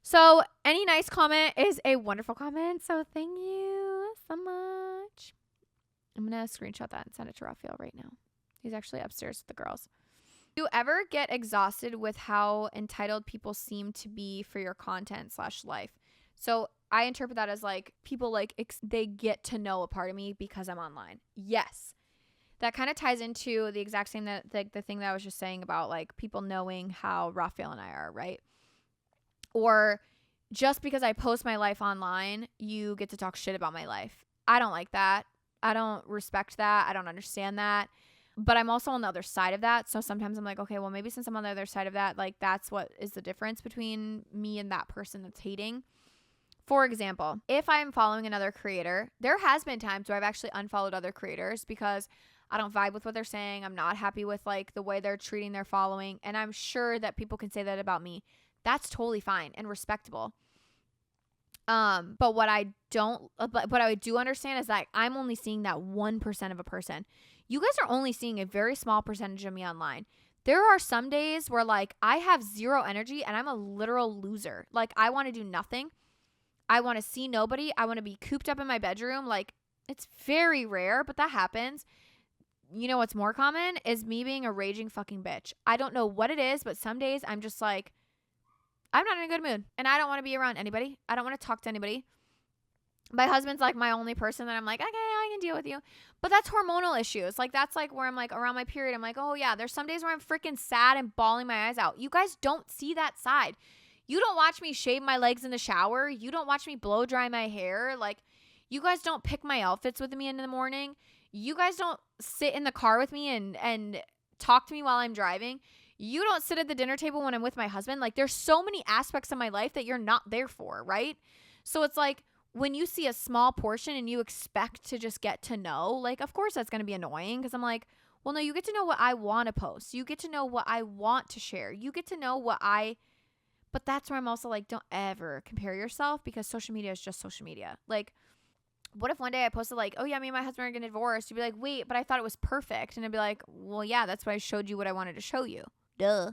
So any nice comment is a wonderful comment. So thank you so much. I'm going to screenshot that and send it to Raphael right now. He's actually upstairs with the girls. Do you ever get exhausted with how entitled people seem to be for your content / life? So I interpret that as like people like they get to know a part of me because I'm online. Yes. That kind of ties into the exact same that the thing that I was just saying about like people knowing how Raphael and I are, right? Or just because I post my life online, you get to talk shit about my life. I don't like that. I don't respect that. I don't understand that. But I'm also on the other side of that. So sometimes I'm like, okay, well, maybe since I'm on the other side of that, like that's what is the difference between me and that person that's hating. For example, if I'm following another creator, there has been times where I've actually unfollowed other creators because I don't vibe with what they're saying. I'm not happy with like the way they're treating their following. And I'm sure that people can say that about me. That's totally fine and respectable. But what I do understand is that I'm only seeing that 1% of a person. You guys are only seeing a very small percentage of me online. There are some days where like I have zero energy and I'm a literal loser. Like I want to do nothing. I want to see nobody. I want to be cooped up in my bedroom. Like it's very rare, but that happens. You know what's more common is me being a raging fucking bitch. I don't know what it is, but some days I'm just like, I'm not in a good mood and I don't want to be around anybody. I don't want to talk to anybody. My husband's like my only person that I'm like, okay, I can deal with you. But that's hormonal issues. Like that's like where I'm like around my period. I'm like, oh yeah, there's some days where I'm freaking sad and bawling my eyes out. You guys don't see that side. You don't watch me shave my legs in the shower. You don't watch me blow dry my hair. Like you guys don't pick my outfits with me in the morning. You guys don't sit in the car with me and talk to me while I'm driving. You don't sit at the dinner table when I'm with my husband. Like there's so many aspects of my life that you're not there for, right? So it's like when you see a small portion and you expect to just get to know, like of course that's going to be annoying because I'm like, well, no, you get to know what I want to post. You get to know what I want to share. You get to know but that's where I'm also like, don't ever compare yourself because social media is just social media. Like what if one day I posted like, oh yeah, me and my husband are getting divorced? You'd be like, wait, but I thought it was perfect. And I'd be like, well, yeah, that's why I showed you what I wanted to show you. Duh.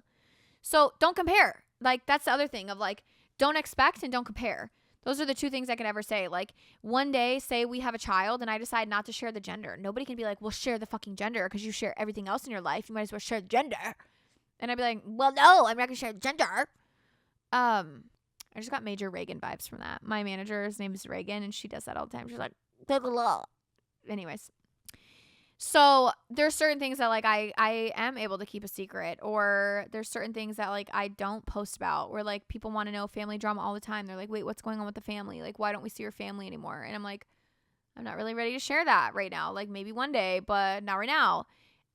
So don't compare. Like, that's the other thing of like, don't expect and don't compare. Those are the two things I could ever say. Like, one day, say we have a child and I decide not to share the gender. Nobody can be like, well, share the fucking gender because you share everything else in your life. You might as well share the gender. And I'd be like, well, no, I'm not going to share the gender. I just got major Reagan vibes from that. My manager's name is Reagan, and she does that all the time. She's like, blah, blah, blah. Anyways. So there's certain things that like I am able to keep a secret, or there's certain things that like I don't post about, where like people want to know family drama all the time. They're like, wait, what's going on with the family? Like, why don't we see your family anymore? And I'm like, I'm not really ready to share that right now. Like, maybe one day, but not right now.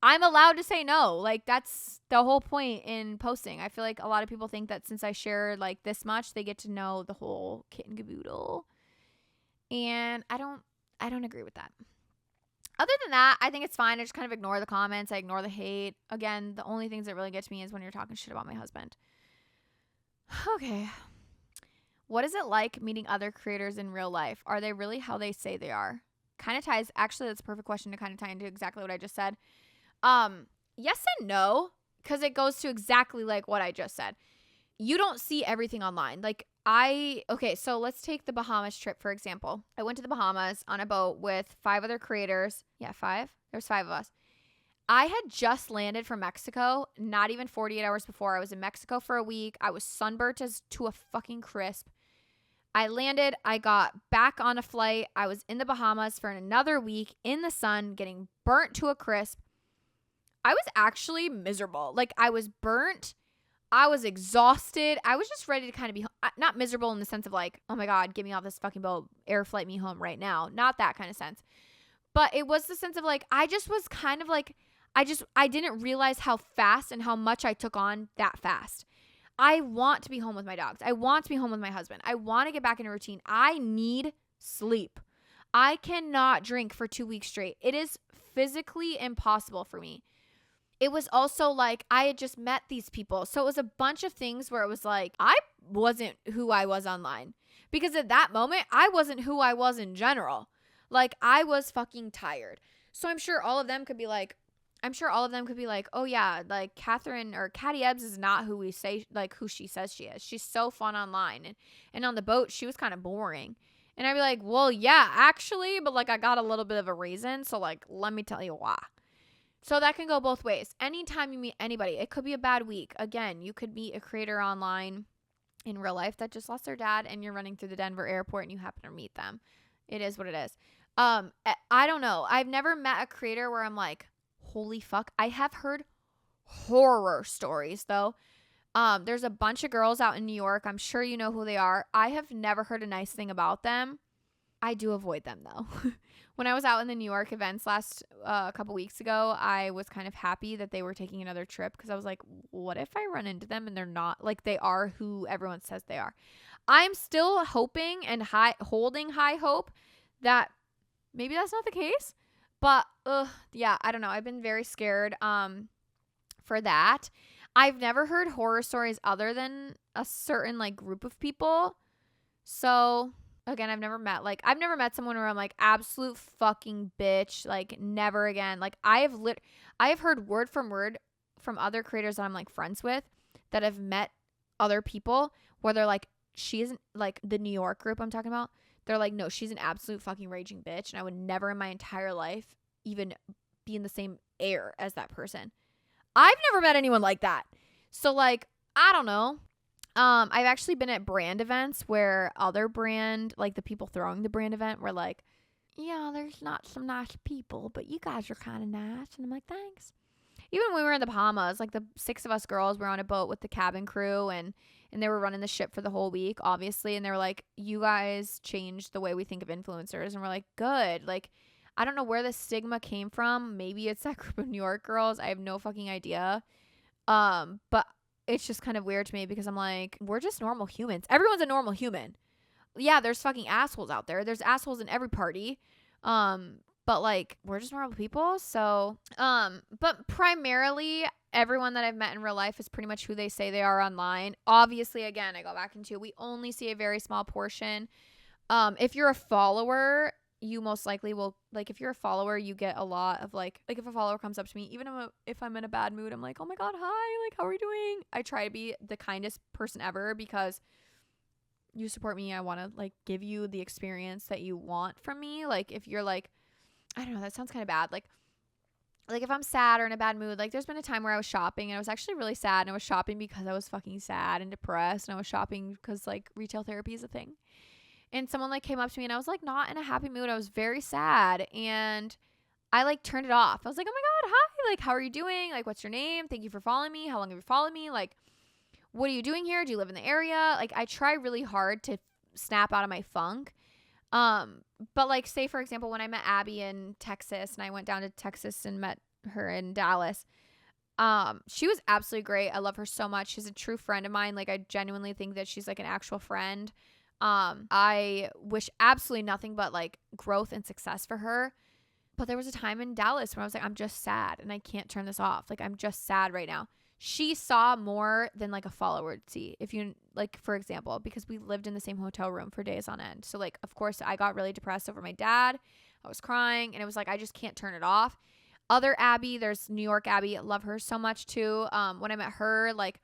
I'm allowed to say no. Like, that's the whole point in posting. I feel like a lot of people think that since I share like this much, they get to know the whole kit and caboodle. And I don't agree with that. Other than that, I think it's fine. I just kind of ignore the comments. I ignore the hate. Again, the only things that really get to me is when you're talking shit about my husband. Okay. What is it like meeting other creators in real life? Are they really how they say they are? Kind of ties, actually, that's a perfect question to kind of tie into exactly what I just said. Yes and no, because it goes to exactly like what I just said. You don't see everything online. Like, okay, so let's take the Bahamas trip, for example. I went to the Bahamas on a boat with 5 other creators. Yeah, 5. There's 5 of us. I had just landed from Mexico, not even 48 hours before. I was in Mexico for a week. I was sunburnt to a fucking crisp. I landed. I got back on a flight. I was in the Bahamas for another week in the sun, getting burnt to a crisp. I was actually miserable. Like, I was burnt. I was exhausted. I was just ready to kind of be not miserable in the sense of like, oh my God, get me off this fucking boat, air flight me home right now. Not that kind of sense. But it was the sense of like, I just was kind of like, I didn't realize how fast and how much I took on that fast. I want to be home with my dogs. I want to be home with my husband. I want to get back in a routine. I need sleep. I cannot drink for 2 weeks straight. It is physically impossible for me. It was also like I had just met these people. So it was a bunch of things where it was like I wasn't who I was online. Because at that moment, I wasn't who I was in general. Like, I was fucking tired. So I'm sure all of them could be like, oh yeah, like Catherine or Catty Ebbs is not who we say, like who she says she is. She's so fun online. And on the boat, she was kind of boring. And I'd be like, well, yeah, actually, but like I got a little bit of a reason. So like, let me tell you why. So that can go both ways. Anytime you meet anybody, it could be a bad week. Again, you could meet a creator online in real life that just lost their dad and you're running through the Denver airport and you happen to meet them. It is what it is. I don't know. I've never met a creator where I'm like, holy fuck. I have heard horror stories though. There's a bunch of girls out in New York. I'm sure you know who they are. I have never heard a nice thing about them. I do avoid them though. When I was out in the New York events last a couple weeks ago, I was kind of happy that they were taking another trip because I was like, what if I run into them and they're not like they are who everyone says they are? I'm still hoping and holding high hope that maybe that's not the case. But yeah, I don't know. I've been very scared for that. I've never heard horror stories other than a certain like group of people. So again, I've never met someone where I'm like, absolute fucking bitch, like never again. Like I have heard word from other creators that I'm like friends with that have met other people where they're like, she isn't like the New York group I'm talking about. They're like, no, she's an absolute fucking raging bitch. And I would never in my entire life even be in the same air as that person. I've never met anyone like that. So like, I don't know. I've actually been at brand events where other brand, like the people throwing the brand event were like, yeah, there's not some nice people, but you guys are kind of nice. And I'm like, thanks. Even when we were in the Bahamas, like the 6 of us girls were on a boat with the cabin crew and they were running the ship for the whole week, obviously. And they were like, you guys changed the way we think of influencers. And we're like, good. Like, I don't know where the stigma came from. Maybe it's that group of New York girls. I have no fucking idea. But it's just kind of weird to me because I'm like, we're just normal humans. Everyone's a normal human. Yeah, there's fucking assholes out there. There's assholes in every party. But like, we're just normal people. So, but primarily everyone that I've met in real life is pretty much who they say they are online. Obviously, again, I go back into, we only see a very small portion. If you're a follower, you most likely will, like, if you're a follower, you get a lot of like if a follower comes up to me, even if I'm in a bad mood, I'm like, oh my God, hi, like, how are you doing? I try to be the kindest person ever because you support me. I want to like give you the experience that you want from me. Like, if you're like, I don't know, that sounds kind of bad. Like if I'm sad or in a bad mood, like there's been a time where I was shopping and I was actually really sad, and I was shopping because I was fucking sad and depressed, and I was shopping because like retail therapy is a thing. And someone like came up to me and I was like not in a happy mood. I was very sad, and I like turned it off. I was like, "Oh my God, hi. Like, how are you doing? Like, what's your name? Thank you for following me. How long have you followed me? Like, what are you doing here? Do you live in the area?" Like, I try really hard to snap out of my funk. But like, say for example, when I met Abby in Texas and I went down to Texas and met her in Dallas, she was absolutely great. I love her so much. She's a true friend of mine. Like, I genuinely think that she's like an actual friend. I wish absolutely nothing but like growth and success for her. But there was a time in Dallas where I was like, I'm just sad and I can't turn this off. Like, I'm just sad right now. She saw more than like a follower would see. If you like, for example, because we lived in the same hotel room for days on end. So like, of course I got really depressed over my dad. I was crying and it was like, I just can't turn it off. Other Abby, there's New York Abby. I love her so much too. When I met her, like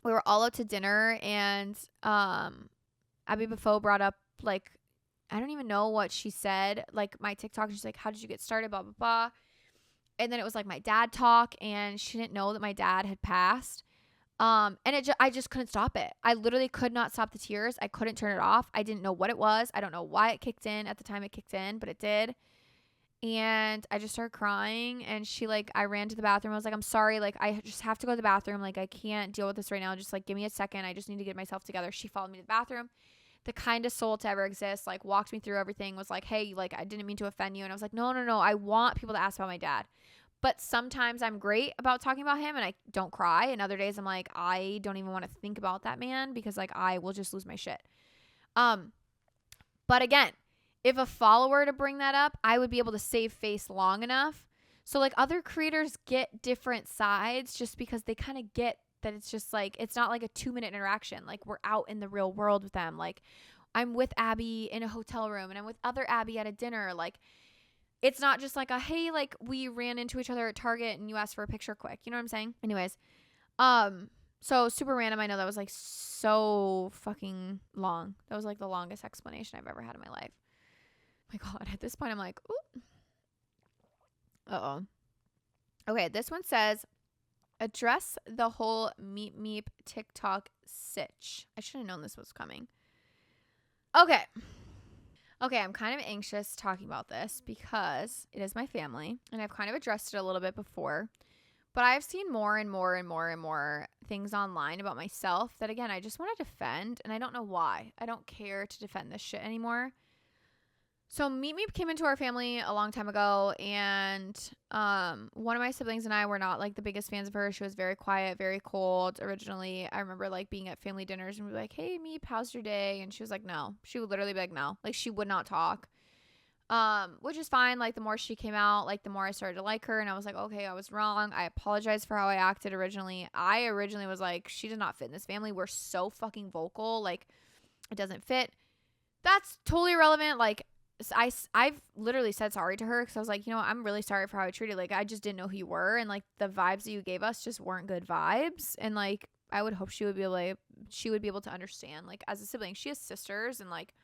we were all out to dinner, and Abby Buffo brought up like, I don't even know what she said, like my TikTok. She's like, how did you get started? Blah, blah, blah. And then it was like my dad talk, and she didn't know that my dad had passed. And I just couldn't stop it. I literally could not stop the tears. I couldn't turn it off. I didn't know what it was. I don't know why it kicked in at the time it kicked in, but it did. And I just started crying, and I ran to the bathroom. I was like, I'm sorry. Like, I just have to go to the bathroom. Like, I can't deal with this right now. Just like, give me a second. I just need to get myself together. She followed me to the bathroom. The kindest soul to ever exist, like walked me through everything, was like, hey, like, I didn't mean to offend you. And I was like, no, I want people to ask about my dad. But sometimes I'm great about talking about him and I don't cry. And other days I'm like, I don't even want to think about that man because like I will just lose my shit. But again, if a follower to bring that up, I would be able to save face long enough. So like other creators get different sides just because they kind of get that it's just like, it's not like a 2-minute interaction. Like we're out in the real world with them. Like I'm with Abby in a hotel room and I'm with other Abby at a dinner. Like it's not just like a, hey, like we ran into each other at Target and you asked for a picture quick. You know what I'm saying? Anyways, so super random. I know that was like so fucking long. That was like the longest explanation I've ever had in my life. My God, at this point I'm like, ooh. Uh-oh. Okay, this one says, address the whole meep meep TikTok sitch. I should have known this was coming. Okay, I'm kind of anxious talking about this because it is my family, and I've kind of addressed it a little bit before, but I've seen more and more and more and more things online about myself that, again, I just want to defend, and I don't know why. I don't care to defend this shit anymore. So Meet Me came into our family a long time ago, and one of my siblings and I were not like the biggest fans of her. She was very quiet, very cold. Originally, I remember like being at family dinners and we'd be like, hey, Meep, how's your day? And she was like, no. She would literally be like, no. Like she would not talk, which is fine. Like the more she came out, like the more I started to like her, and I was like, okay, I was wrong. I apologize for how I acted originally. I originally was like, she does not fit in this family. We're so fucking vocal. Like it doesn't fit. That's totally irrelevant. Like, I've literally said sorry to her because I was like, you know, I'm really sorry for how I treated you. Like, I just didn't know who you were, and like the vibes that you gave us just weren't good vibes. And like, I would hope she would be able to understand. Like, as a sibling, she has sisters, and like,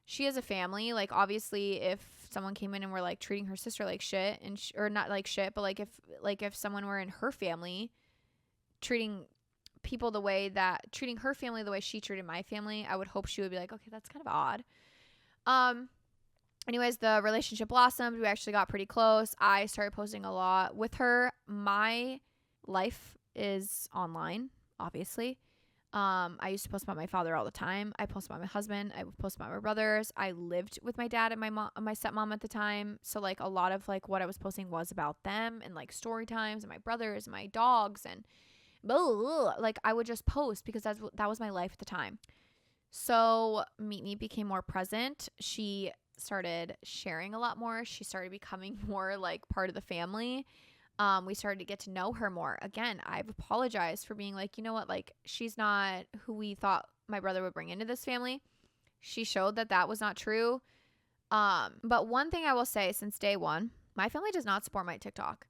she has a family. Like, obviously, if someone came in and were like treating her sister like shit, and or not like shit, but like if someone were in her family treating her family the way she treated my family, I would hope she would be like, okay, that's kind of odd. Anyways, the relationship blossomed. We actually got pretty close. I started posting a lot with her. My life is online, obviously. I used to post about my father all the time. I post about my husband. I post about my brothers. I lived with my dad and my stepmom at the time. So like a lot of like what I was posting was about them and like story times and my brothers and my dogs and like I would just post because that was my life at the time. So Meet Me became more present. She started sharing a lot more. She started becoming more like part of the family. We started to get to know her more. Again, I've apologized for being like, you know what, like she's not who we thought my brother would bring into this family. She showed that was not true. But one thing I will say, since day one, my family does not support my TikTok.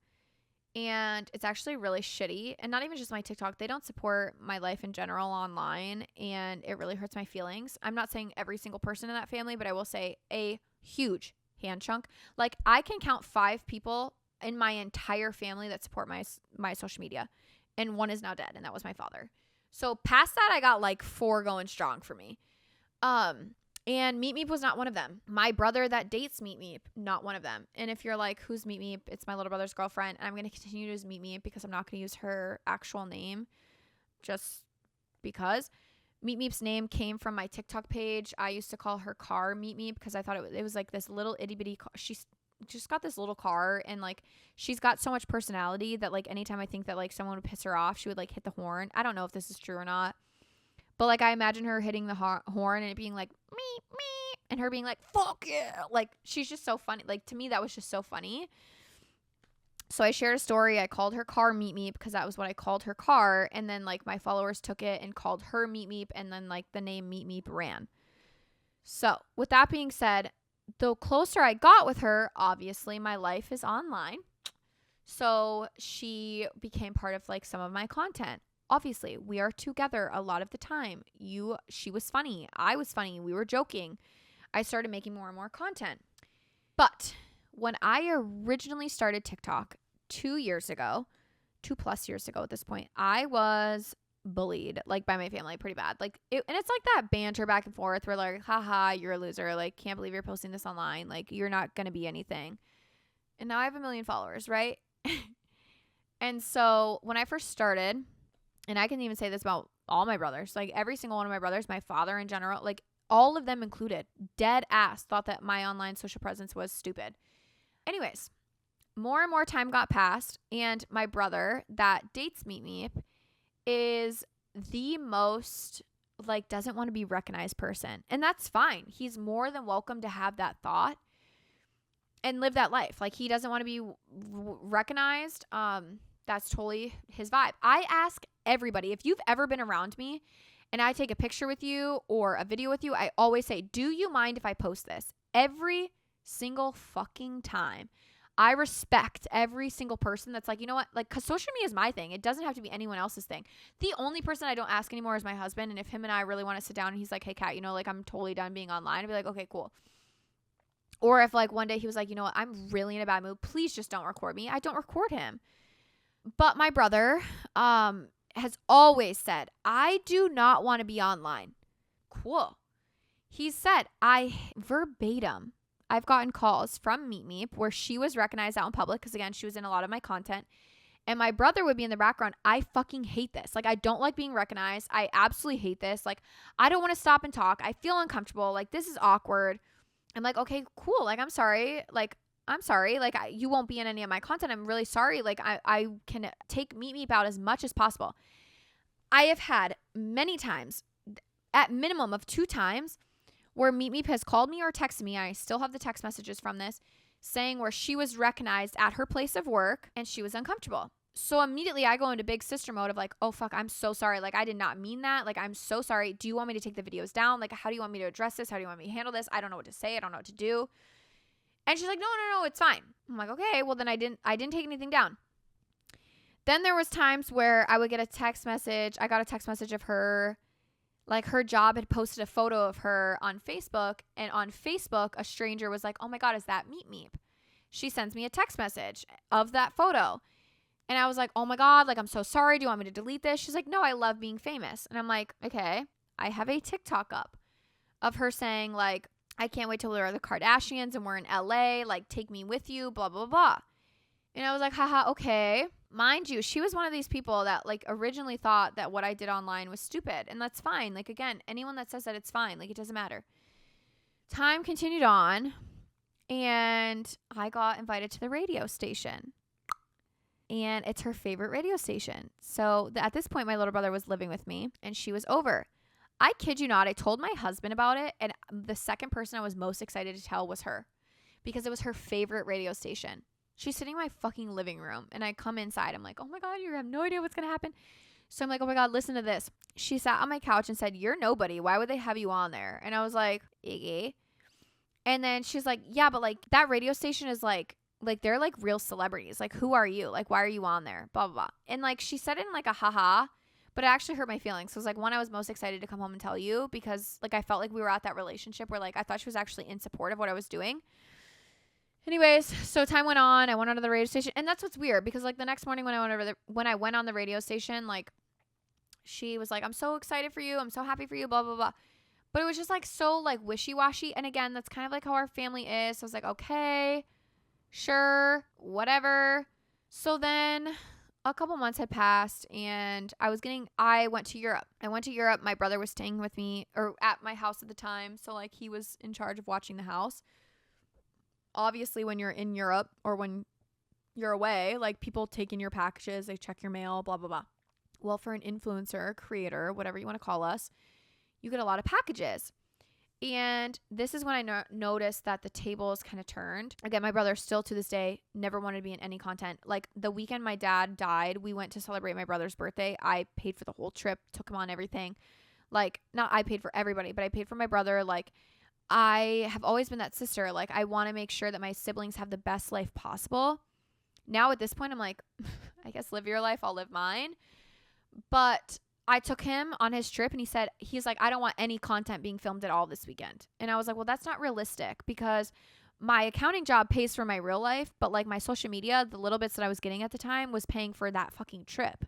And it's actually really shitty. And not even just my TikTok. They don't support my life in general online. And it really hurts my feelings. I'm not saying every single person in that family, but I will say a huge hand chunk. Like, I can count 5 people in my entire family that support my social media. And one is now dead. And that was my father. So past that, I got like 4 going strong for me. And Meet Meep was not one of them. My brother that dates Meet Meep, not one of them. And if you're like, who's Meet Meep? It's my little brother's girlfriend. And I'm going to continue to use Meet Meep because I'm not going to use her actual name just because. Meet Meep's name came from my TikTok page. I used to call her car Meet Meep because I thought it was like this little itty bitty car. She's just got this little car, and like she's got so much personality that like anytime I think that like someone would piss her off, she would like hit the horn. I don't know if this is true or not. But, like, I imagine her hitting the horn and it being like, meep, meep, and her being like, fuck yeah. Like, she's just so funny. Like, to me, that was just so funny. So I shared a story. I called her car Meet Meep because that was what I called her car. And then, like, my followers took it and called her Meet Meep. And then, like, the name Meet Meep ran. So, with that being said, the closer I got with her, obviously, my life is online. So she became part of, like, some of my content. Obviously, we are together a lot of the time. She was funny. I was funny. We were joking. I started making more and more content. But when I originally started TikTok 2 years ago, 2+ years ago at this point, I was bullied like by my family pretty bad. And it's like that banter back and forth where like, haha, you're a loser. Like, can't believe you're posting this online. Like, you're not going to be anything. And now I have 1 million followers, right? And so when I first started, and I can even say this about all my brothers, like every single one of my brothers, my father in general, like all of them included, dead ass thought that my online social presence was stupid. Anyways, more and more time got passed, and my brother that dates Meet Meep is the most like doesn't want to be recognized person. And that's fine. He's more than welcome to have that thought and live that life. Like, he doesn't want to be recognized. That's totally his vibe. I ask everybody, if you've ever been around me and I take a picture with you or a video with you, I always say, do you mind if I post this? Every single fucking time. I respect every single person that's like, you know what? Like, because social media is my thing. It doesn't have to be anyone else's thing. The only person I don't ask anymore is my husband. And if him and I really want to sit down and he's like, hey, Kat, you know, like, I'm totally done being online, I'd be like, okay, cool. Or if like one day he was like, you know what? I'm really in a bad mood. Please just don't record me. I don't record him. But my brother has always said, I do not want to be online. Cool. He said, verbatim, I've gotten calls from Meet Meep where she was recognized out in public because, again, she was in a lot of my content. And my brother would be in the background. I fucking hate this. Like, I don't like being recognized. I absolutely hate this. Like, I don't want to stop and talk. I feel uncomfortable. Like, this is awkward. I'm like, okay, cool. Like, I'm sorry. Like, you won't be in any of my content. I'm really sorry. Like, I can take Meet Meep out as much as possible. I have had many times, at minimum of 2 times, where Meet Meep has called me or texted me. I still have the text messages from this, saying where she was recognized at her place of work and she was uncomfortable. So immediately I go into big sister mode of like, oh, fuck, I'm so sorry. Like, I did not mean that. Like, I'm so sorry. Do you want me to take the videos down? Like, how do you want me to address this? How do you want me to handle this? I don't know what to say. I don't know what to do. And she's like, no, it's fine. I'm like, okay, well then I didn't take anything down. Then there was times where I would get a text message. I got a text message of her, like her job had posted a photo of her on Facebook. And on Facebook, a stranger was like, oh my God, is that Meet Meep? She sends me a text message of that photo. And I was like, oh my God, like, I'm so sorry. Do you want me to delete this? She's like, no, I love being famous. And I'm like, okay. I have a TikTok up of her saying like, I can't wait till we're the Kardashians and we're in LA. Like, take me with you, blah, blah, blah. And I was like, haha, okay. Mind you, she was one of these people that like originally thought that what I did online was stupid. And that's fine. Like, again, anyone that says that, it's fine. Like, it doesn't matter. Time continued on. And I got invited to the radio station. And it's her favorite radio station. So at this point, my little brother was living with me and she was over. I kid you not, I told my husband about it. And the second person I was most excited to tell was her. Because it was her favorite radio station. She's sitting in my fucking living room. And I come inside. I'm like, oh my God, you have no idea what's going to happen. So I'm like, oh my God, listen to this. She sat on my couch and said, you're nobody. Why would they have you on there? And I was like, Iggy. And then she's like, yeah, but like that radio station is like they're like real celebrities. Like, who are you? Like, why are you on there? Blah, blah, blah. And like she said it in like a haha, but it actually hurt my feelings. So it was like, one, I was most excited to come home and tell you because like I felt like we were at that relationship where like I thought she was actually in support of what I was doing. Anyways, so time went on. I went onto the radio station, and that's what's weird because like the next morning when I went on the radio station, like she was like, "I'm so excited for you. I'm so happy for you." Blah blah blah. But it was just like so like wishy washy. And again, that's kind of like how our family is. So I was like, okay, sure, whatever. So then a couple months had passed, and I went to Europe. My brother was staying with me or at my house at the time, so like he was in charge of watching the house. Obviously, when you're in Europe or when you're away, like people take in your packages, they check your mail, blah, blah, blah. Well, for an influencer, creator, whatever you want to call us, you get a lot of packages. And this is when I noticed that the tables kind of turned. Again, my brother still to this day never wanted to be in any content. Like the weekend my dad died, we went to celebrate my brother's birthday. I paid for the whole trip, took him on everything. Like, not I paid for everybody, but I paid for my brother. Like, I have always been that sister. Like, I want to make sure that my siblings have the best life possible. Now at this point, I'm like, I guess live your life, I'll live mine. But I took him on his trip, and he's like, I don't want any content being filmed at all this weekend. And I was like, well, that's not realistic because my accounting job pays for my real life, but like my social media, the little bits that I was getting at the time was paying for that fucking trip.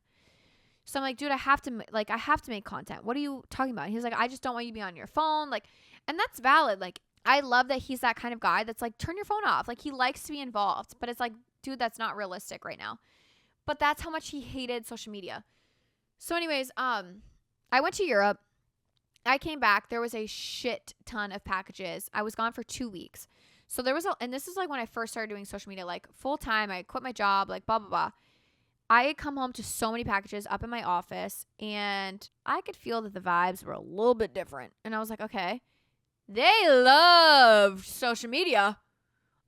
So I'm like, dude, I have to make content. What are you talking about? And he's like, I just don't want you to be on your phone. Like, and that's valid. Like, I love that he's that kind of guy that's like, turn your phone off. Like, he likes to be involved, but it's like, dude, that's not realistic right now. But that's how much he hated social media. So anyways, I went to Europe. I came back. There was a shit ton of packages. I was gone for 2 weeks. So and this is like when I first started doing social media, like full time. I quit my job, like blah, blah, blah. I had come home to so many packages up in my office, and I could feel that the vibes were a little bit different. And I was like, okay, they loved social media.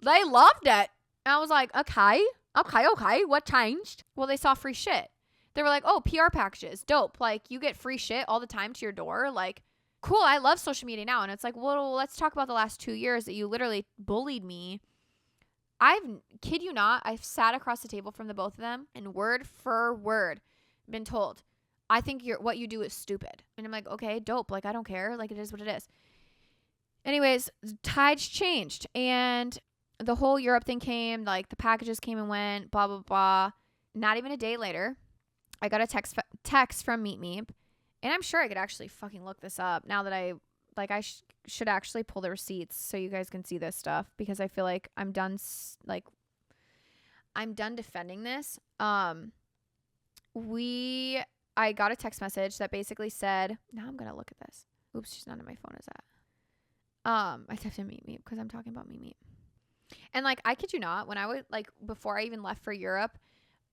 They loved it. And I was like, okay, what changed? Well, they saw free shit. They were like, oh, PR packages, dope. Like, you get free shit all the time to your door. Like, cool, I love social media now. And it's like, well, let's talk about the last 2 years that you literally bullied me. Kid you not, I've sat across the table from the both of them and word for word been told, I think what you do is stupid. And I'm like, okay, dope. Like, I don't care. Like, it is what it is. Anyways, tides changed, and the whole Europe thing came, like the packages came and went, blah, blah, blah. Not even a day later, I got a text from Meet Me, and I'm sure I could actually fucking look this up now that I should actually pull the receipts so you guys can see this stuff, because I feel like I'm done defending this. I got a text message that basically said, now I'm going to look at this. Oops, she's not on my phone, is that? I texted Meet Me because I'm talking about Meet Me. And like, I kid you not, when I would before I even left for Europe,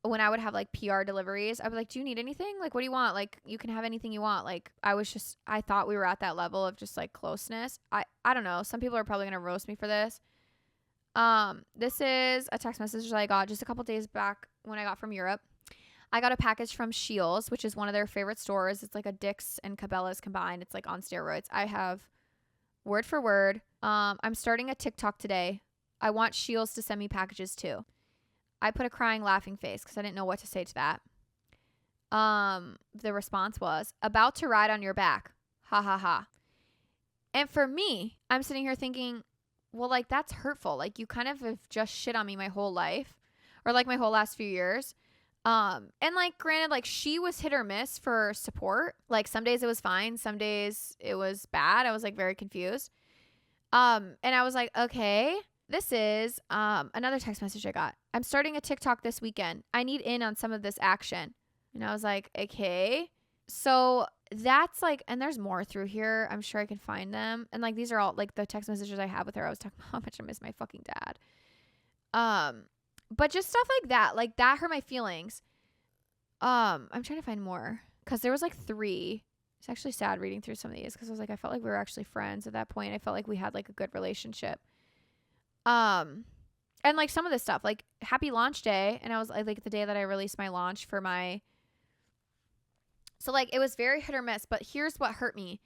when I would have like PR deliveries, I was like, do you need anything? Like, what do you want? Like, you can have anything you want. Like, I thought we were at that level of just like closeness. I don't know. Some people are probably going to roast me for this. This is a text message that I got just a couple days back when I got from Europe. I got a package from Scheels, which is one of their favorite stores. It's like a Dick's and Cabela's combined. It's like on steroids. I have word for word. I'm starting a TikTok today. I want Scheels to send me packages too. I put a crying laughing face because I didn't know what to say to that. The response was, about to ride on your back. Ha ha ha. And for me, I'm sitting here thinking, well, like, that's hurtful. Like, you kind of have just shit on me my whole life, or like my whole last few years. And like, granted, like, she was hit or miss for support. Like, some days it was fine. Some days it was bad. I was like very confused. And I was like, okay. This is another text message I got. I'm starting a TikTok this weekend. I need in on some of this action. And I was like, okay. So that's like, and there's more through here. I'm sure I can find them. And like, these are all like the text messages I have with her. I was talking about how much I miss my fucking dad. But just stuff like that hurt my feelings. I'm trying to find more because there was like 3. It's actually sad reading through some of these because I was like, I felt like we were actually friends at that point. I felt like we had like a good relationship. And like some of this stuff, like happy launch day. And I was like the day that I released my launch for so like it was very hit or miss, but here's what hurt me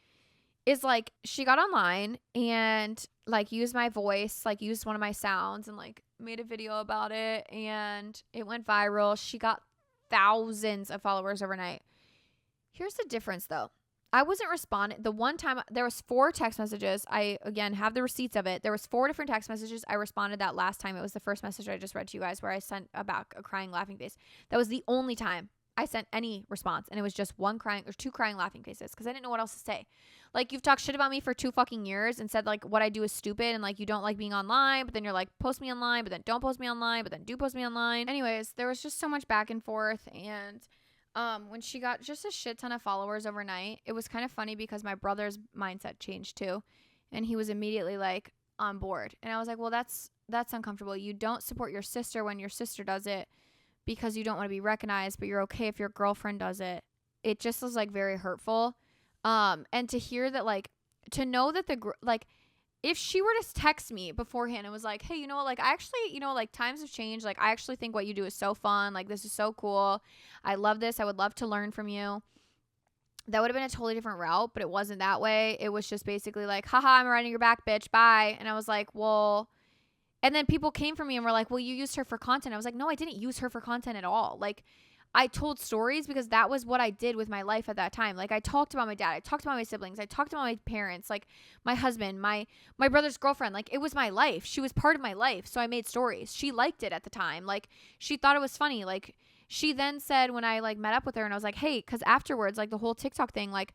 is like she got online and like used my voice, like used one of my sounds and like made a video about it, and it went viral. She got thousands of followers overnight. Here's the difference though. I wasn't responding. The one time there was 4 text messages. I, again, have the receipts of it. There was 4 different text messages. I responded that last time. It was the first message I just read to you guys where I sent about a crying laughing face. That was the only time I sent any response. And it was just 1 crying or 2 crying laughing faces because I didn't know what else to say. Like, you've talked shit about me for 2 fucking years and said like what I do is stupid and like you don't like being online, but then you're like post me online, but then don't post me online, but then do post me online. Anyways, there was just so much back and forth, and when she got just a shit ton of followers overnight, it was kind of funny because my brother's mindset changed too, and he was immediately like on board. And I was like, well, that's uncomfortable. You don't support your sister when your sister does it because you don't want to be recognized, but you're okay if your girlfriend does it. It just was like very hurtful. And to hear that, like, to know that like, if she were to text me beforehand and was like, hey, you know what, like, I actually, you know, like, times have changed. Like, I actually think what you do is so fun. Like, this is so cool. I love this. I would love to learn from you. That would have been a totally different route, but it wasn't that way. It was just basically like, haha, I'm riding your back, bitch. Bye. And I was like, well, and then people came for me and were like, well, you used her for content. I was like, no, I didn't use her for content at all. Like, I told stories because that was what I did with my life at that time. Like, I talked about my dad. I talked about my siblings. I talked about my parents, like my husband, my brother's girlfriend. Like, it was my life. She was part of my life. So I made stories. She liked it at the time. Like, she thought it was funny. Like, she then said when I like met up with her and I was like, hey, because afterwards, like the whole TikTok thing, like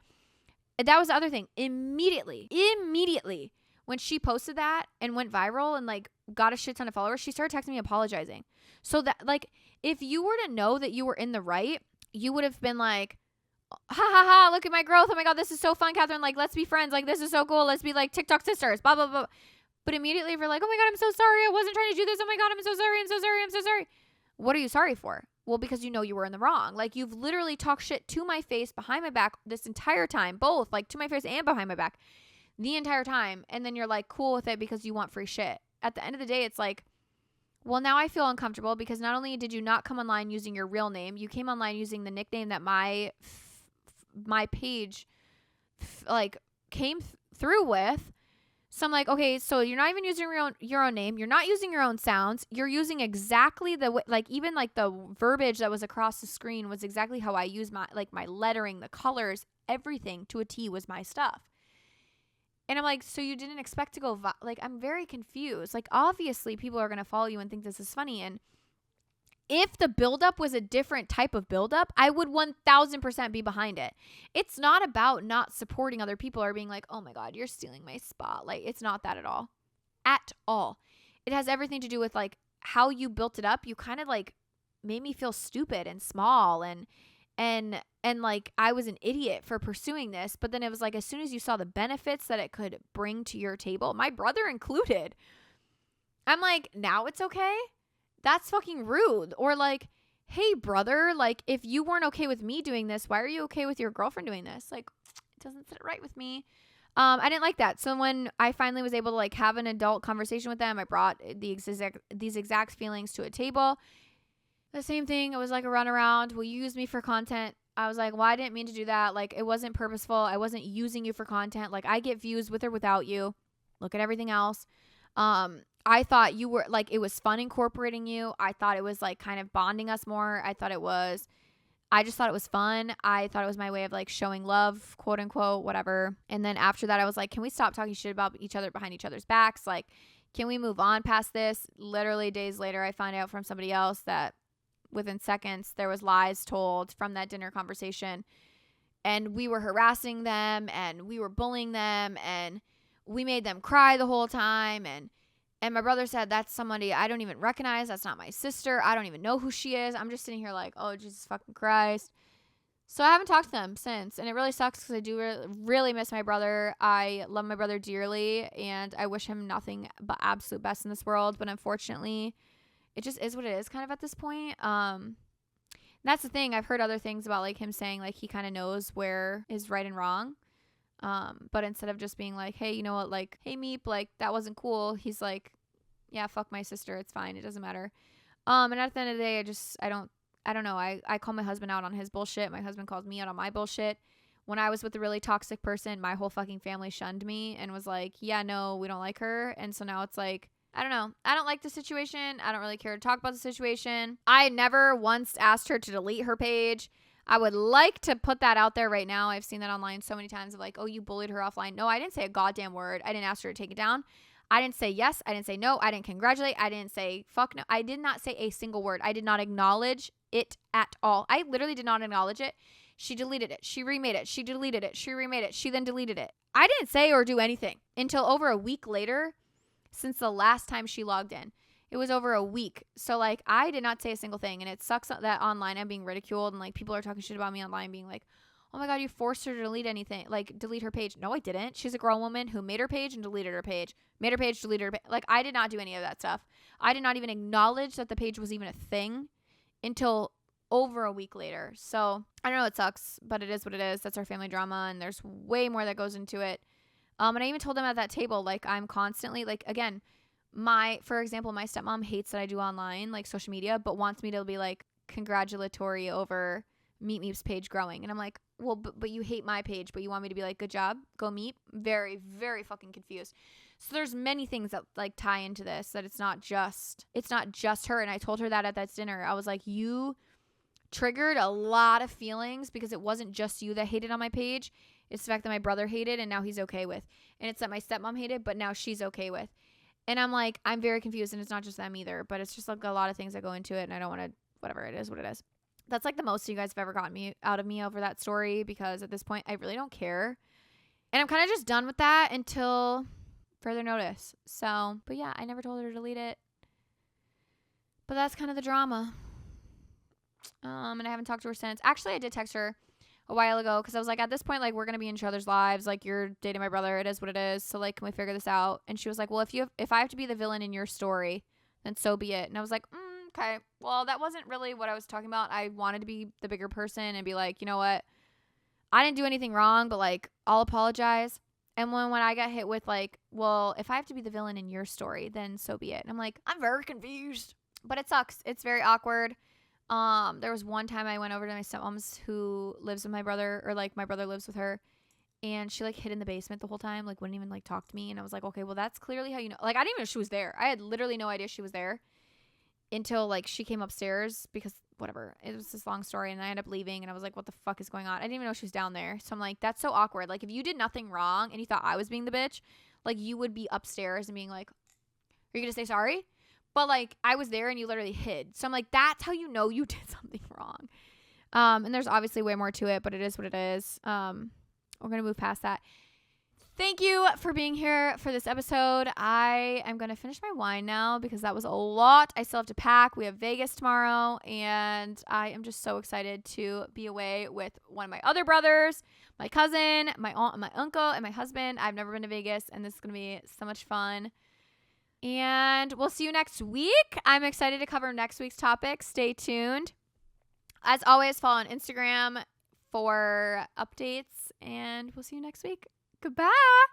that was the other thing. Immediately, when she posted that and went viral and like got a shit ton of followers, she started texting me apologizing. So that, like, if you were to know that you were in the right, you would have been like, ha ha ha, look at my growth. Oh my God, this is so fun, Catherine. Like, let's be friends. Like, this is so cool. Let's be like TikTok sisters, blah, blah, blah. But immediately if you're like, oh my God, I'm so sorry. I wasn't trying to do this. Oh my God, I'm so sorry. I'm so sorry. I'm so sorry. What are you sorry for? Well, because you know you were in the wrong. Like, you've literally talked shit to my face, behind my back this entire time, both like to my face and behind my back the entire time. And then you're like cool with it because you want free shit. At the end of the day, it's like, well, now I feel uncomfortable because not only did you not come online using your real name, you came online using the nickname that my page like came through with. So I'm like, okay, so you're not even using your own name. You're not using your own sounds. You're using exactly the way, like even like the verbiage that was across the screen was exactly how I use my lettering, the colors, everything to a T was my stuff. And I'm like, so you didn't expect to go, like, I'm very confused. Like, obviously people are going to follow you and think this is funny. And if the buildup was a different type of buildup, I would 1000% be behind it. It's not about not supporting other people or being like, oh my God, you're stealing my spotlight. It's not that at all. At all. It has everything to do with like how you built it up. You kind of like made me feel stupid and small and like I was an idiot for pursuing this. But then it was like, as soon as you saw the benefits that it could bring to your table, my brother included, I'm like, now it's okay? That's fucking rude. Or like, hey brother, like if you weren't okay with me doing this, why are you okay with your girlfriend doing this? Like, it doesn't sit right with me. I didn't like that. So when I finally was able to like have an adult conversation with them, I brought these exact feelings to a table. The same thing. It was like a runaround. Will you use me for content? I was like, well, I didn't mean to do that. Like, it wasn't purposeful. I wasn't using you for content. Like, I get views with or without you. Look at everything else. I thought you were like, it was fun incorporating you. I thought it was like kind of bonding us more. I just thought it was fun. I thought it was my way of like showing love, quote unquote, whatever. And then after that, I was like, can we stop talking shit about each other behind each other's backs? Like, can we move on past this? Literally days later, I found out from somebody else that within seconds, there was lies told from that dinner conversation. And we were harassing them and we were bullying them and we made them cry the whole time. And my brother said, that's somebody I don't even recognize. That's not my sister. I don't even know who she is. I'm just sitting here like, oh, Jesus fucking Christ. So I haven't talked to them since. And it really sucks because I do really miss my brother. I love my brother dearly. And I wish him nothing but absolute best in this world. But unfortunately, it just is what it is kind of at this point. That's the thing. I've heard other things about like him saying like he kind of knows where is right and wrong. But instead of just being like, hey, you know what, like, hey Meep, like that wasn't cool. He's like, yeah, fuck my sister. It's fine. It doesn't matter. And at the end of the day, I don't know. I call my husband out on his bullshit. My husband calls me out on my bullshit. When I was with a really toxic person, my whole fucking family shunned me and was like, yeah, no, we don't like her. And so now it's like, I don't know. I don't like the situation. I don't really care to talk about the situation. I never once asked her to delete her page. I would like to put that out there right now. I've seen that online so many times of like, oh, you bullied her offline. No, I didn't say a goddamn word. I didn't ask her to take it down. I didn't say yes. I didn't say no. I didn't congratulate. I didn't say fuck no. I did not say a single word. I did not acknowledge it at all. I literally did not acknowledge it. She deleted it. She remade it. She deleted it. She remade it. She then deleted it. I didn't say or do anything until over a week later since the last time she logged in. It was over a week. So, like, I did not say a single thing. And it sucks that online I'm being ridiculed and, like, people are talking shit about me online being like, oh, my God, you forced her to delete anything. Like, delete her page. No, I didn't. She's a grown woman who made her page and deleted her page. Made her page, deleted her page. Like, I did not do any of that stuff. I did not even acknowledge that the page was even a thing until over a week later. So, I know it sucks, but it is what it is. That's our family drama, and there's way more that goes into it. And I even told them at that table, like, I'm constantly, like, again, for example, my stepmom hates that I do online, like social media, but wants me to be like congratulatory over Meet Meep's page growing. And I'm like, well, but you hate my page, but you want me to be like, good job, go Meep. Very, very fucking confused. So there's many things that like tie into this, that it's not just her. And I told her that at that dinner. I was like, you triggered a lot of feelings because it wasn't just you that hated on my page. It's the fact that my brother hated and now he's okay with. And it's that my stepmom hated, but now she's okay with. And I'm like, I'm very confused, and it's not just them either, but it's just like a lot of things that go into it, and I don't want to, whatever, it is what it is. That's like the most you guys have ever gotten out of me over that story, because at this point, I really don't care. And I'm kind of just done with that until further notice. So, but yeah, I never told her to delete it. But that's kind of the drama. And I haven't talked to her since. Actually, I did text her a while ago because I was like, at this point, like, we're gonna be in each other's lives. Like, you're dating my brother. It is what it is. So, like, can we figure this out? And she was like, well, if I have to be the villain in your story, then so be it. And I was like, okay. Well, that wasn't really what I was talking about. I wanted to be the bigger person and be like, you know what? I didn't do anything wrong, but like, I'll apologize. And when I got hit with like, well, if I have to be the villain in your story, then so be it. And I'm like, I'm very confused. But it sucks. It's very awkward. There was one time I went over to my stepmom's who lives with my brother, or like my brother lives with her, and she like hid in the basement the whole time, like wouldn't even like talk to me. And I was like, okay, well, that's clearly how you know. Like, I didn't even know she was there. I had literally no idea she was there until like she came upstairs, because whatever, it was this long story, and I ended up leaving, and I was like, what the fuck is going on? I didn't even know she was down there. So I'm like, that's so awkward. Like, if you did nothing wrong and you thought I was being the bitch, like, you would be upstairs and being like, are you gonna say sorry? But, like, I was there and you literally hid. So I'm like, that's how you know you did something wrong. And there's obviously way more to it, but it is what it is. We're going to move past that. Thank you for being here for this episode. I am going to finish my wine now because that was a lot. I still have to pack. We have Vegas tomorrow, and I am just so excited to be away with one of my other brothers, my cousin, my aunt, my uncle, and my husband. I've never been to Vegas, and this is going to be so much fun. And we'll see you next week. I'm excited to cover next week's topic. Stay tuned. As always, follow on Instagram for updates, and we'll see you next week. Goodbye.